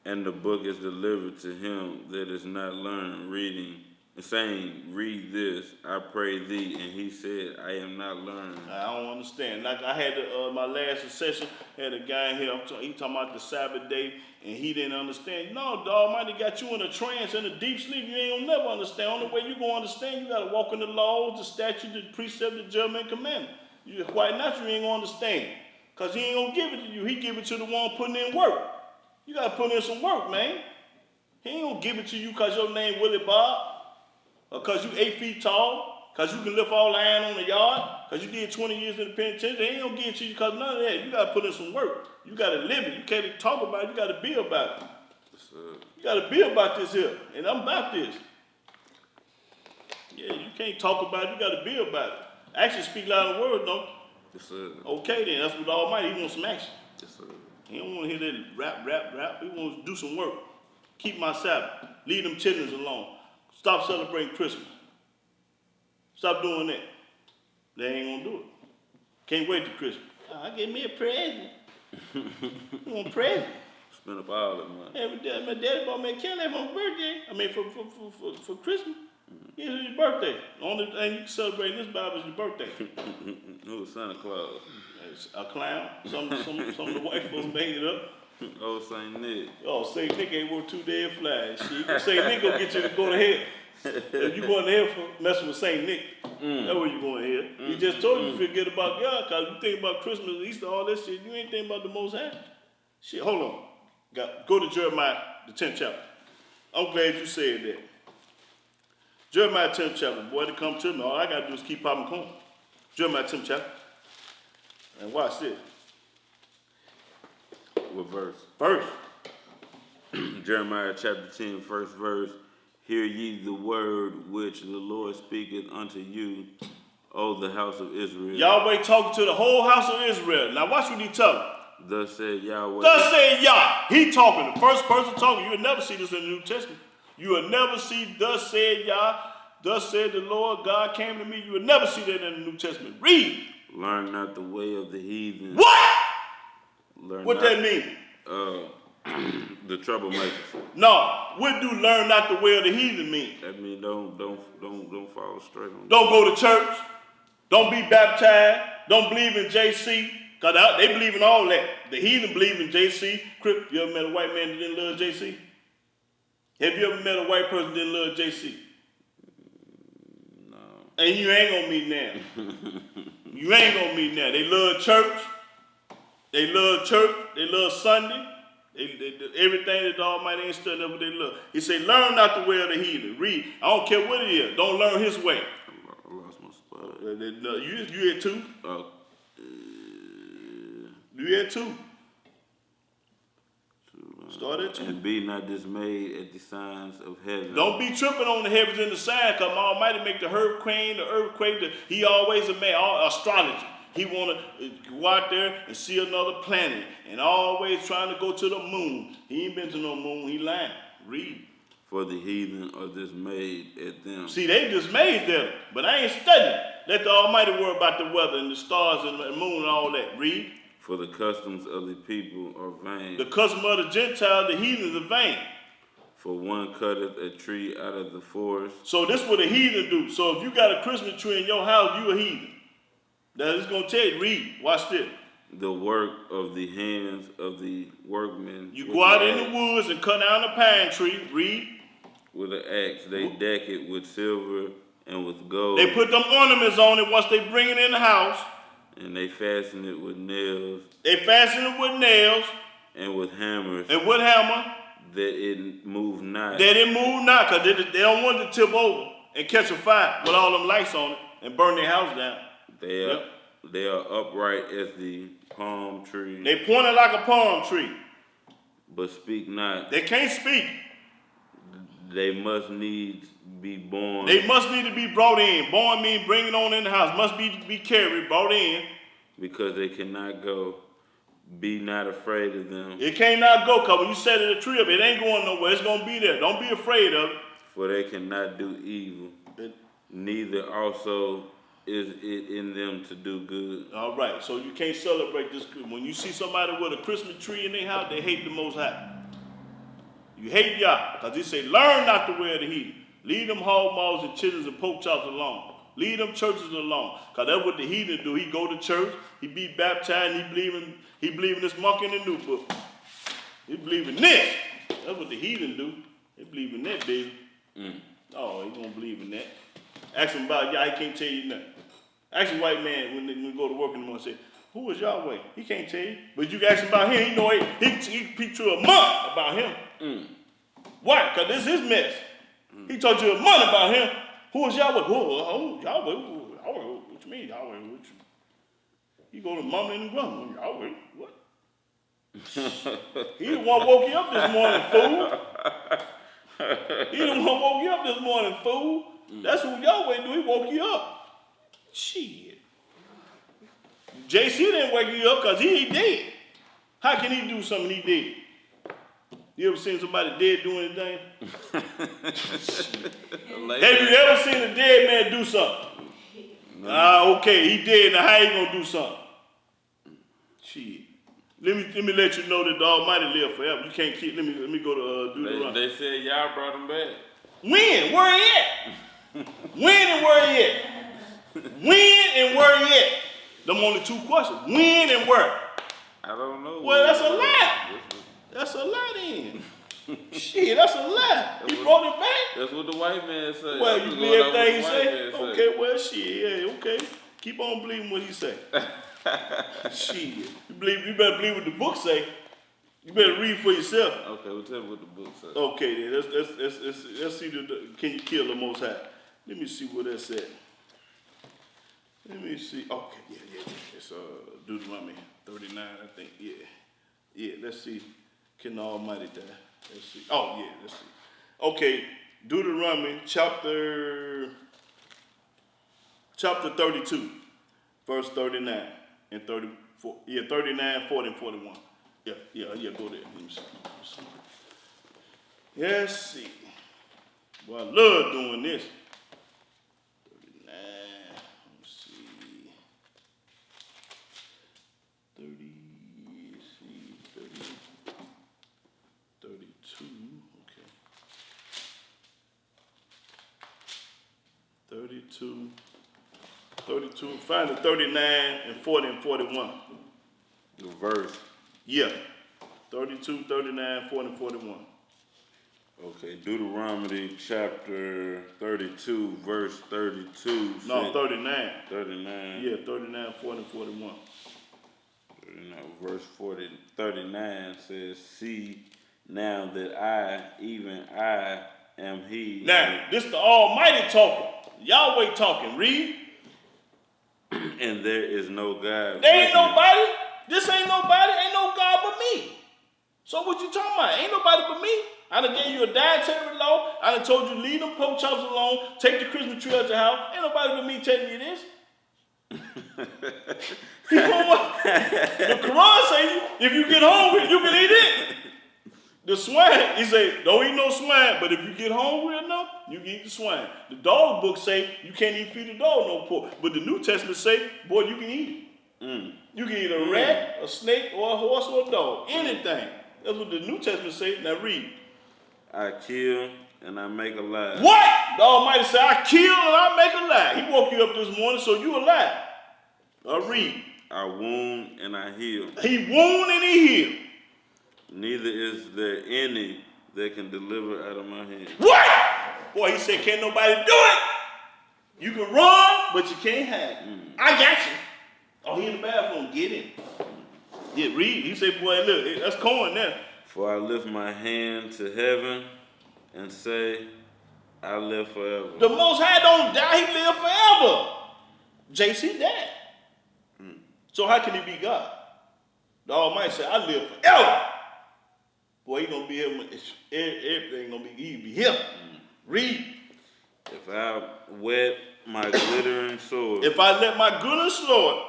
And the book is delivered to him that is not learned, reading, saying, read this, I pray thee. And he said, I am not learned. I don't understand. Like I had my last session, had a guy in here, he talking about the Sabbath day, and he didn't understand. No, the Almighty got you in a trance, in a deep sleep. You ain't gonna never understand. Only way you gonna understand, you gotta walk in the laws, the statute, the precept, the judgment, and commandment. You quite natural, you ain't gonna understand. Because he ain't gonna give it to you. He give it to the one putting in work. You gotta put in some work, man. He ain't gonna give it to you because your name Willie Bob. Or because you 8 feet tall, because you can lift all iron on the yard, because you did 20 years in the penitentiary. They ain't gonna give it to you because none of that. You gotta put in some work. You gotta live it. You can't talk about it. You gotta be about it. You gotta be about this here. And I'm about this. Yeah, you can't talk about it. You gotta be about it. Action speak louder than words, don't. Yes, sir. Okay then, that's what the Almighty, he wants some action. Yes, sir. He don't want to hear that rap. He wants to do some work. Keep my Sabbath. Leave them children alone. Stop celebrating Christmas. Stop doing that. They ain't gonna do it. Can't wait to Christmas. I get me a present. You want a present? Spend up all that money. Hey, my daddy bought me a Cadillac for my birthday. I mean, for Christmas. It's his birthday. The only thing you can celebrate in this Bible is your birthday. Who's Santa Claus? It's a clown. Some of the white folks made it up. Oh, Saint Nick. Oh, Saint Nick ain't worth 2 days flies. Shit, Saint Nick gonna get you to go to hell. If you going to hell for messing with Saint Nick, that's where you going to hell. He just told you to forget about God, because you think about Christmas, Easter, all that shit. You ain't thinking about the Most High. Shit, hold on. Go to Jeremiah, the 10th chapter. I'm glad you said that. Jeremiah 10th chapter. Boy, to come to me, all I got to do is keep popping corn. Jeremiah 10th chapter. And watch this. What verse? Verse. Jeremiah chapter 10, first verse. Hear ye the word which the Lord speaketh unto you, O the house of Israel. Yahweh talking to the whole house of Israel. Now watch what he telling. Thus said Yahweh. Thus said Yah. He talking. The first person talking. You will never see this in the New Testament. You will never see thus said Yah. Thus said the Lord, God came to me. You will never see that in the New Testament. Read. Learn not the way of the heathen. What? Learn What not, that mean? The troublemakers. No. What do learn not the way of the heathen mean? That mean don't follow straight on. Don't go to church. Don't be baptized. Don't believe in JC. Because they believe in all that. The heathen believe in JC. You ever met a white man that didn't love JC? Have you ever met a white person that didn't love JC? No. And you ain't gonna meet now. You ain't gonna meet now. They love church. They love church. They love Sunday. Everything that the Almighty ain't studying up what they love. He said, learn not the way of the heathen. Read. I don't care what it is. Don't learn his way. I lost my spot. You had two? You had two. Start at two. And be not dismayed at the signs of heaven. Don't be tripping on the heavens and the sign, because Almighty make the hurricane, the earthquake. He always a man, astrology. He want to go out there and see another planet and always trying to go to the moon. He ain't been to no moon. He lying. Read. For the heathen are dismayed at them. See, they dismayed them, but I ain't studying. Let the Almighty worry about the weather and the stars and the moon and all that. Read. For the customs of the people are vain. The custom of the Gentiles, the heathens are vain. For one cutteth a tree out of the forest. So this is what a heathen do. So if you got a Christmas tree in your house, you a heathen. That is going to tell you. Read. Watch this. The work of the hands of the workmen. You go out in the woods and cut down a pine tree. Read. With an axe. They deck it with silver and with gold. They put them ornaments on it once they bring it in the house. And they fasten it with nails. They fasten it with nails. And with hammers. And with hammer. That it move not. That it move not, because they don't want it to tip over and catch a fire with all them lights on it and burn their house down. They are upright as the palm tree. They pointed like a palm tree. But speak not. They can't speak. They must needs be born. They must need to be brought in. Born means bring it on in the house. Must be carried, brought in. Because they cannot go. Be not afraid of them. It cannot go, because when you set the tree up, it ain't going nowhere. It's going to be there. Don't be afraid of it. For they cannot do evil. Neither also is it in them to do good. All right, so you can't celebrate this. When you see somebody with a Christmas tree in their house, they hate the Most High. You hate Yah, because he say, learn not to wear the heathen. Leave them hog maws and chitlins and pork chops alone. Leave them churches alone, because that's what the heathen do. He go to church, he be baptized, and he believe in this monkey in the new book. He believe in this. That's what the heathen do. They believe in that, baby. Oh, he don't believe in that. Ask him about Yah, he can't tell you nothing. Ask a white man when we go to work in the morning, say, who is Yahweh? He can't tell you. But you can ask him about him, he know it. He peeped you a month about him. Why? Because this is his mess. He told you a month about him. Who is Yahweh? Who Yahweh? What you mean, Yahweh? You go to mumbling and grumbling. Yahweh? What? He the one woke you up this morning, fool. He the one woke you up this morning, fool. That's who Yahweh do. He woke you up. Shit. JC didn't wake you up because he dead. How can he do something he dead? You ever seen somebody dead doing anything? Have you ever seen a dead man do something? No. Okay, he dead, now how he gonna do something? Shit. Let me let you know that the Almighty live forever. You can't keep, let me go to Deuteronomy. They said y'all brought him back. When? Where he at? When and where he at? When and where he at? Them only two questions. When and where? I don't know. Well, that's a lie. That's a lie then. Shit, that's a lie. He brought it back. That's what the white man said. Well, you believe everything he say? Okay, well, shit, yeah, okay. Keep on believing what he say. Shit. You better believe what the book say. You better read for yourself. Okay, well, tell me what the book says. Okay, then. Let's see, can you kill the Most High? Let me see what that said. Let me see. Okay, yeah. It's Deuteronomy 39, I think. Yeah, let's see. Can the Almighty die? Let's see. Oh, yeah, let's see. Okay, Deuteronomy chapter 32, verse 39 and 34. Yeah, 39, 40, and 41. Yeah, go there. Let me see. Let's see. Well, I love doing this. Let's see. 32. Okay. 32. Find the 39 and 40 and 41. The verse. Yeah. 32, 39, 40, and 41. Okay, Deuteronomy chapter 32, verse 32. No, 39. 39. Yeah, 39, 40, and 41. 39, verse 39 says, see now that I, even I, am he. Now, this the Almighty talking. Yahweh talking. Read. And there is no God. There ain't nobody. This ain't nobody. Ain't no God but me. So what you talking about? Ain't nobody but me. I done gave you a dietary law. I done told you leave them pork chops alone. Take the Christmas tree out your house. Ain't nobody but me telling you this. You know what? The Quran say if you get hungry, you can eat it. The swine, he say, don't eat no swine, but if you get hungry enough, you can eat the swine. The dog book say you can't even feed a dog no pork. But the New Testament say, boy, you can eat it. You can eat a rat, a snake, or a horse, or a dog. Anything. That's what the New Testament say. Now read. I kill and I make alive. What? The Almighty said, I kill and I make alive. He woke you up this morning, so you alive. Read. I wound and I heal. He wound and he healed. Neither is there any that can deliver out of my hand. What? Boy, he said, can't nobody do it. You can run, but you can't hide. I got you. Oh, he in the bathroom. Get in. Yeah, read. He said, boy, look, that's corn now. For I lift my hand to heaven and say, I live forever. The Most High don't die. He live forever. JC died. So how can he be God? The Almighty said, I live forever. Boy, he gonna be here. Everything gonna be, he be here. Read. If I wet my glittering sword. If I let my glittering sword.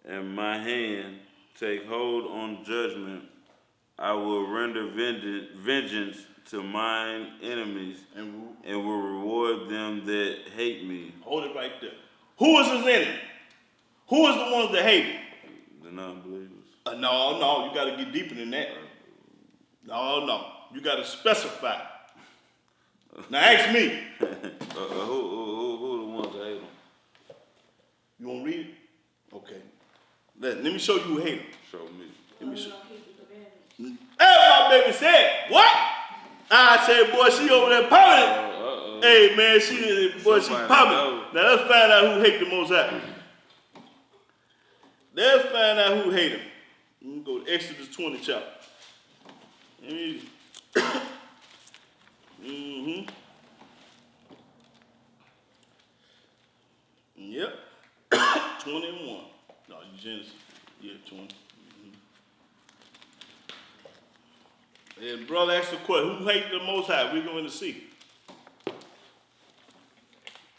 And my hand take hold on judgment, I will render vengeance to mine enemies and will reward them that hate me. Hold it right there. Who is his enemy? Who is the ones that hate him? The non-believers. No, you got to get deeper than that. No, you got to specify. Now ask me. Who the ones that hate him? You want to read it? Okay. Let me show you who hate him. Show me. Let me show. Hey, my baby said, what? I said, boy, she over there popping. Hey, man, she popping. Now, let's find out who hate the most High. Let's find out who hate him. Let me go to Exodus 20 chapter. Yep. 21. No, Genesis. Yeah, 20. And brother asked the question, who hate the Most High? We're going to see.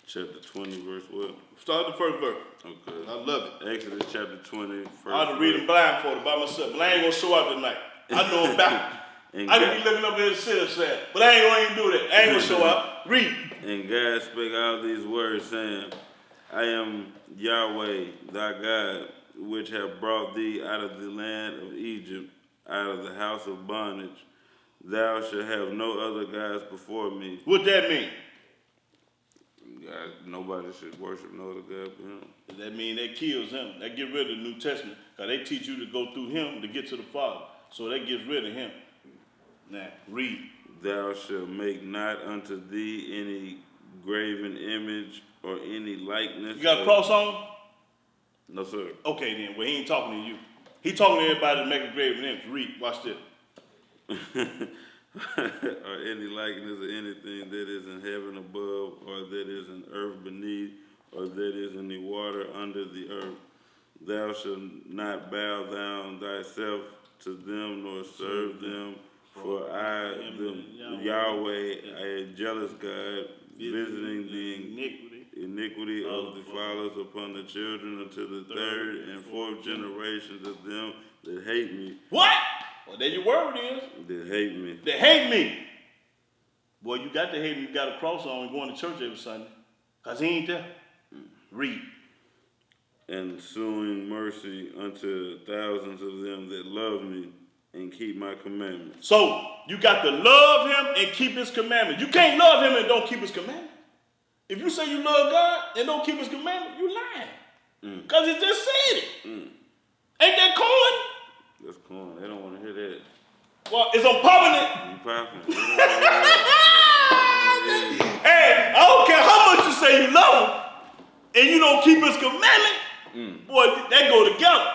Chapter 20, verse what? Start the first verse. Okay. I love it. Exodus chapter 20, first I ought to read them blindfolded by myself, but I ain't going to show up tonight. I know him back. I can be looking up in the city saying, but I ain't going to even do that. I ain't going to show up. Read. And God spake all these words, saying, I am Yahweh, thy God, which have brought thee out of the land of Egypt, out of the house of bondage. Thou shalt have no other gods before me. What that mean? God, nobody should worship no other God but him. Does that mean that kills him? That get rid of the New Testament. Because they teach you to go through him to get to the Father. So that gets rid of him. Now, read. Thou shalt make not unto thee any graven image or any likeness. You got a cross on? No, sir. Okay, then. Well, he ain't talking to you. He talking to everybody to make a graven image. Read. Watch this. Or any likeness of anything that is in heaven above, or that is in earth beneath, or that is in the water under the earth. Thou shalt not bow down thyself to them, nor serve them, for I, the Yahweh, a jealous God, visiting the iniquity of the fathers upon the children unto the third and fourth generations of them that hate me. What? Well, there your word is. That hate me. They hate me. Boy, you got to hate him. You got a cross on and going to church every Sunday. Because he ain't there. Read. And showing mercy unto thousands of them that love me and keep my commandments. So you got to love him and keep his commandments. You can't love him and don't keep his commandments. If you say you love God and don't keep his commandments, you lying. Because he just said it. Ain't that corn? That's corn. They don't want to hear that. Well, it's on permanent. You popping. Hey, I don't care how much you say you love him and you don't keep his commandment, boy, that go together.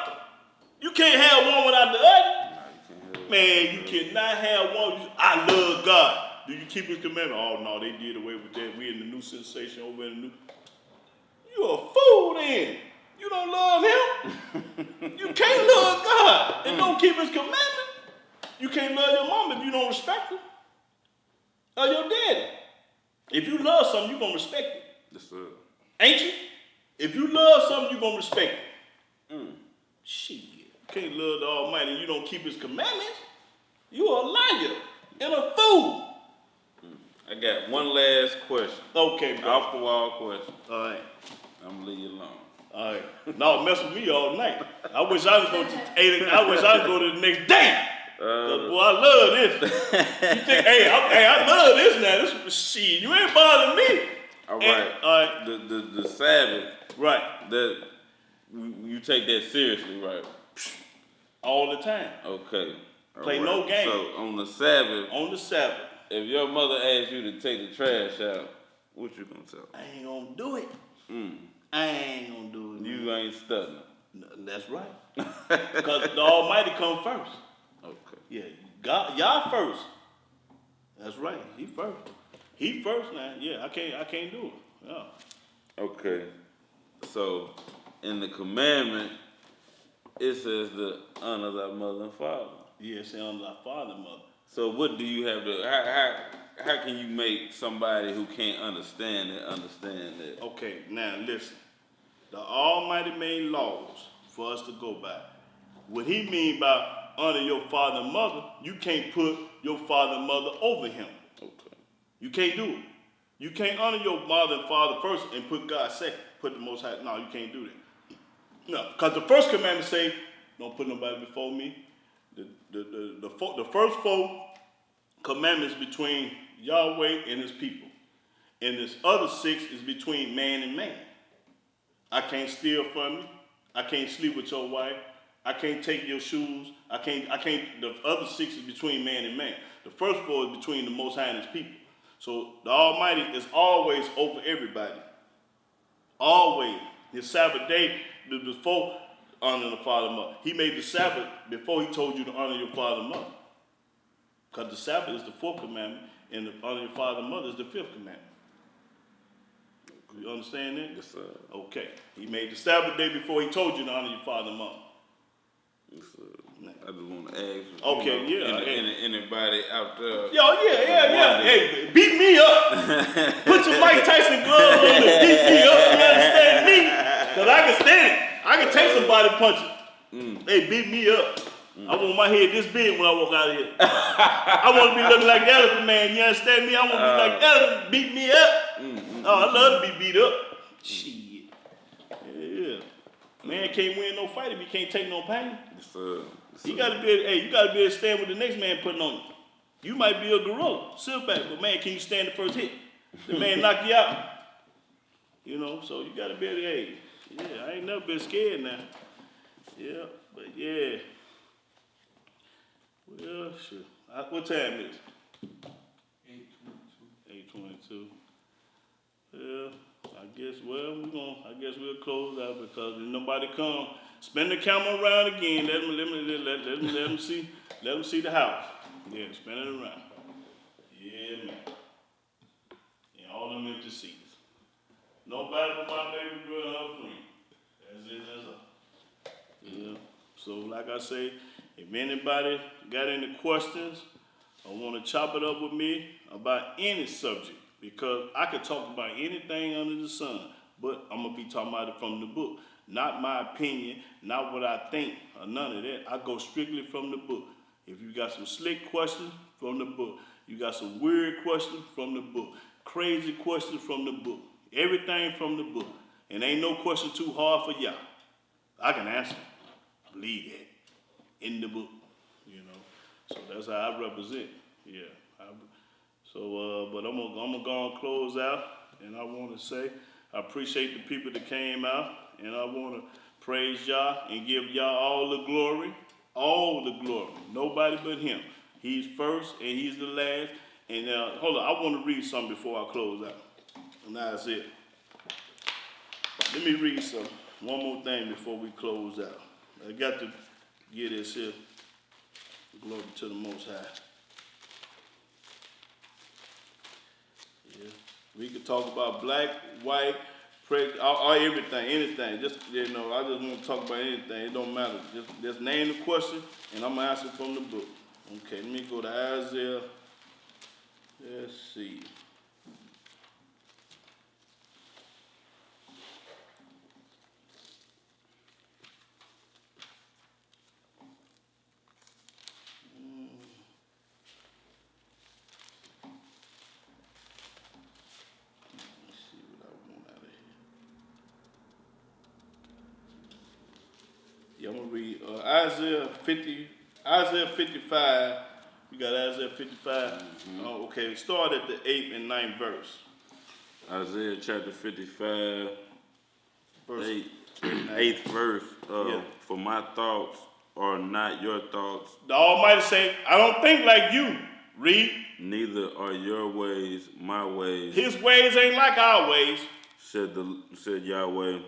You can't have one without the other. Man, you cannot have one. I love God. Do you keep his commandment? Oh, no, they did away with that. We in the new sensation over in the new. You a fool then. You don't love him. You can't love God and don't keep his commandment. You can't love your mom if you don't respect her. Or your daddy. If you love something, you're going to respect it. Yes, sir. Ain't you? If you love something, you're going to respect it. Shit. You can't love the Almighty and you don't keep his commandments. You're a liar and a fool. I got one last question. Okay, bro. Off the wall question. All right. I'm gonna leave you alone. All right. No, mess with me all night. I wish I was going to 8. I wish I was going to the next day. Boy, I love this. You think, I love this now. This shit. You ain't bothering me. All right. All right. The Sabbath. Right. That you take that seriously, right? All the time. Okay. All Play right. no game. So on the Sabbath, If if your mother asks you to take the trash out, what you gonna tell her? I ain't gonna do it. I ain't gonna do it. You ain't studying. That's right. Because the Almighty come first. Okay. Yeah, God, y'all first. That's right. He first. He first now. Yeah, I can't do it. Yeah. Okay. So in the commandment, it says to honor thy mother and father. Yeah, say honor thy father and mother. So what do you have to? How can you make somebody who can't understand that? Okay, now listen. The Almighty made laws for us to go by. What he mean by honor your father and mother, you can't put your father and mother over him. Okay. You can't do it. You can't honor your mother and father first and put God second. Put the Most High. No, you can't do that. No, because the first commandment say, don't put nobody before me. The first 4 commandments between Yahweh and his people. And this other 6 is between man and man. I can't steal from you. I can't sleep with your wife. I can't take your shoes. I can't, the other 6 is between man and man. The first 4 is between the Most High and his people. So the Almighty is always over everybody. Always. His Sabbath day, before honoring the father and mother. He made the Sabbath before he told you to honor your father and mother. Because the Sabbath is the 4th commandment, and the honor your father and mother is the 5th commandment. You understand that? Yes, sir. Okay. He made the Sabbath day before he told you to honor your father and mother. Yes, sir. I just want to ask. Okay, Anybody out there? Yeah. Hey, beat me up. Put your Mike Tyson gloves on and beat me up. You understand me? Because I can stand it. I can take somebody punching. Hey, beat me up. I want my head this big when I walk out of here. I want to be looking like the elephant man. You understand me? I want to be like the elephant. Beat me up. Oh, I love to be beat up. Shit. Yeah. Man can't win no fight if he can't take no pain. Yes, sir. You gotta be able to stand with the next man putting on you. You might be a gorilla, silverback, but man, can you stand the first hit? The man knock you out. You know, so you gotta be able to, I ain't never been scared now. Yeah, but yeah. Well, shit. What time is it? 8:22. Yeah, I guess we'll close out because if nobody come, spin the camera around again. Let them see the house. Yeah, spin it around. Yeah, man. And all them empty seats. Nobody but my baby girl and her friend. That's all. Yeah. So like I say, if anybody got any questions or want to chop it up with me about any subject, because I could talk about anything under the sun, but I'm going to be talking about it from the book. Not my opinion, not what I think, or none of that. I go strictly from the book. If you got some slick questions, from the book. You got some weird questions, from the book. Crazy questions, from the book. Everything from the book. And ain't no question too hard for y'all. I can answer. Believe that in the book, you know. So that's how I represent. Yeah. But I'm gonna go and close out, and I want to say I appreciate the people that came out, and I want to praise y'all and give y'all all the glory, nobody but Him. He's first and He's the last. And hold on, I want to read something before I close out. And that's it. Let me read one more thing before we close out. I got to get this here. Glory to the Most High. Yeah. We could talk about black, white, or everything, anything. Just, I just want to talk about anything. It don't matter. Just name the question, and I'm going to answer from the book. Okay, let me go to Isaiah. Let's see. Yeah, I'm gonna read Isaiah 55. You got Isaiah 55. Mm-hmm. Okay, start at the 8th and 9th verse. Isaiah chapter 55, Verse 8th verse. Yeah. For my thoughts are not your thoughts, The Almighty say, I don't think like you. Read. neither are your ways my ways, His ways ain't like our ways. said Yahweh.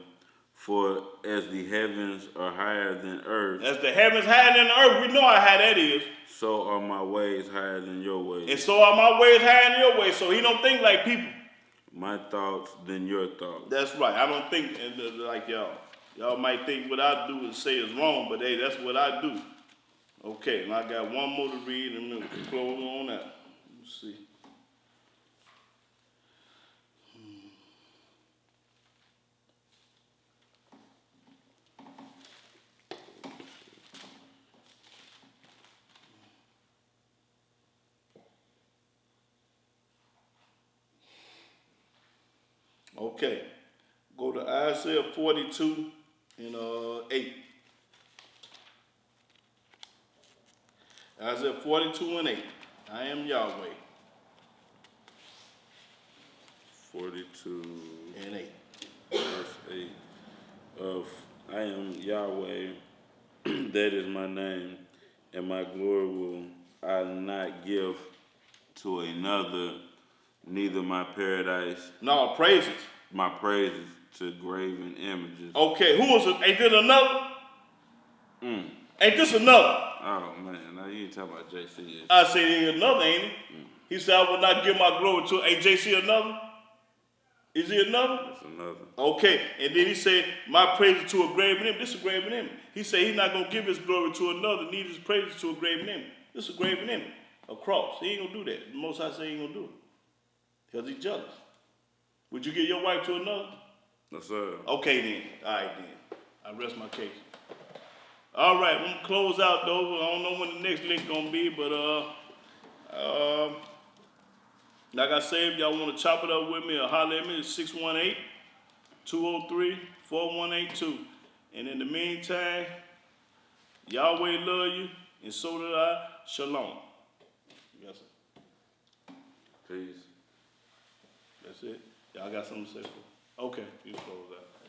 For as the heavens are higher than earth, As the heavens higher than the earth, we know how high that is. so are my ways higher than your ways. And so are my ways higher than your ways. So he don't think like people. My thoughts than your thoughts. That's right. I don't think like y'all. Y'all might think what I do and say is wrong, but hey, that's what I do. Okay, and I got one more to read and we'll close on that. Let's see. Okay, go to Isaiah 42 and 8. Isaiah 42 and 8. I am Yahweh. 42 And 8. verse 8 of I am Yahweh, that is my name, and my glory will I not give to another, neither my paradise, No, praises. my praises to graven images. Okay, who was it? Ain't this another? Ain't this another? Oh man, now you ain't talking about JC. I said ain't another, ain't he? He said I will not give my glory to. Ain't JC another? Is he another? That's another. Okay, and then he said, my praises to a graven image. This is a graven image. He said he's not going to give his glory to another, neither his praises to a graven image. This is a graven image, a cross. He ain't going to do that. The Most High say he ain't going to do it. Because he's jealous. Would you give your wife to another? No, sir. Okay then. All right then. I rest my case. All right, I'm going to close out though. I don't know when the next link going to be, but like I said, if y'all want to chop it up with me or holler at me, it's 618-203-4182. And in the meantime, Yahweh love you, and so do I. Shalom. Yes, sir. Peace. That's it. Y'all got something to say for? Okay, you close out.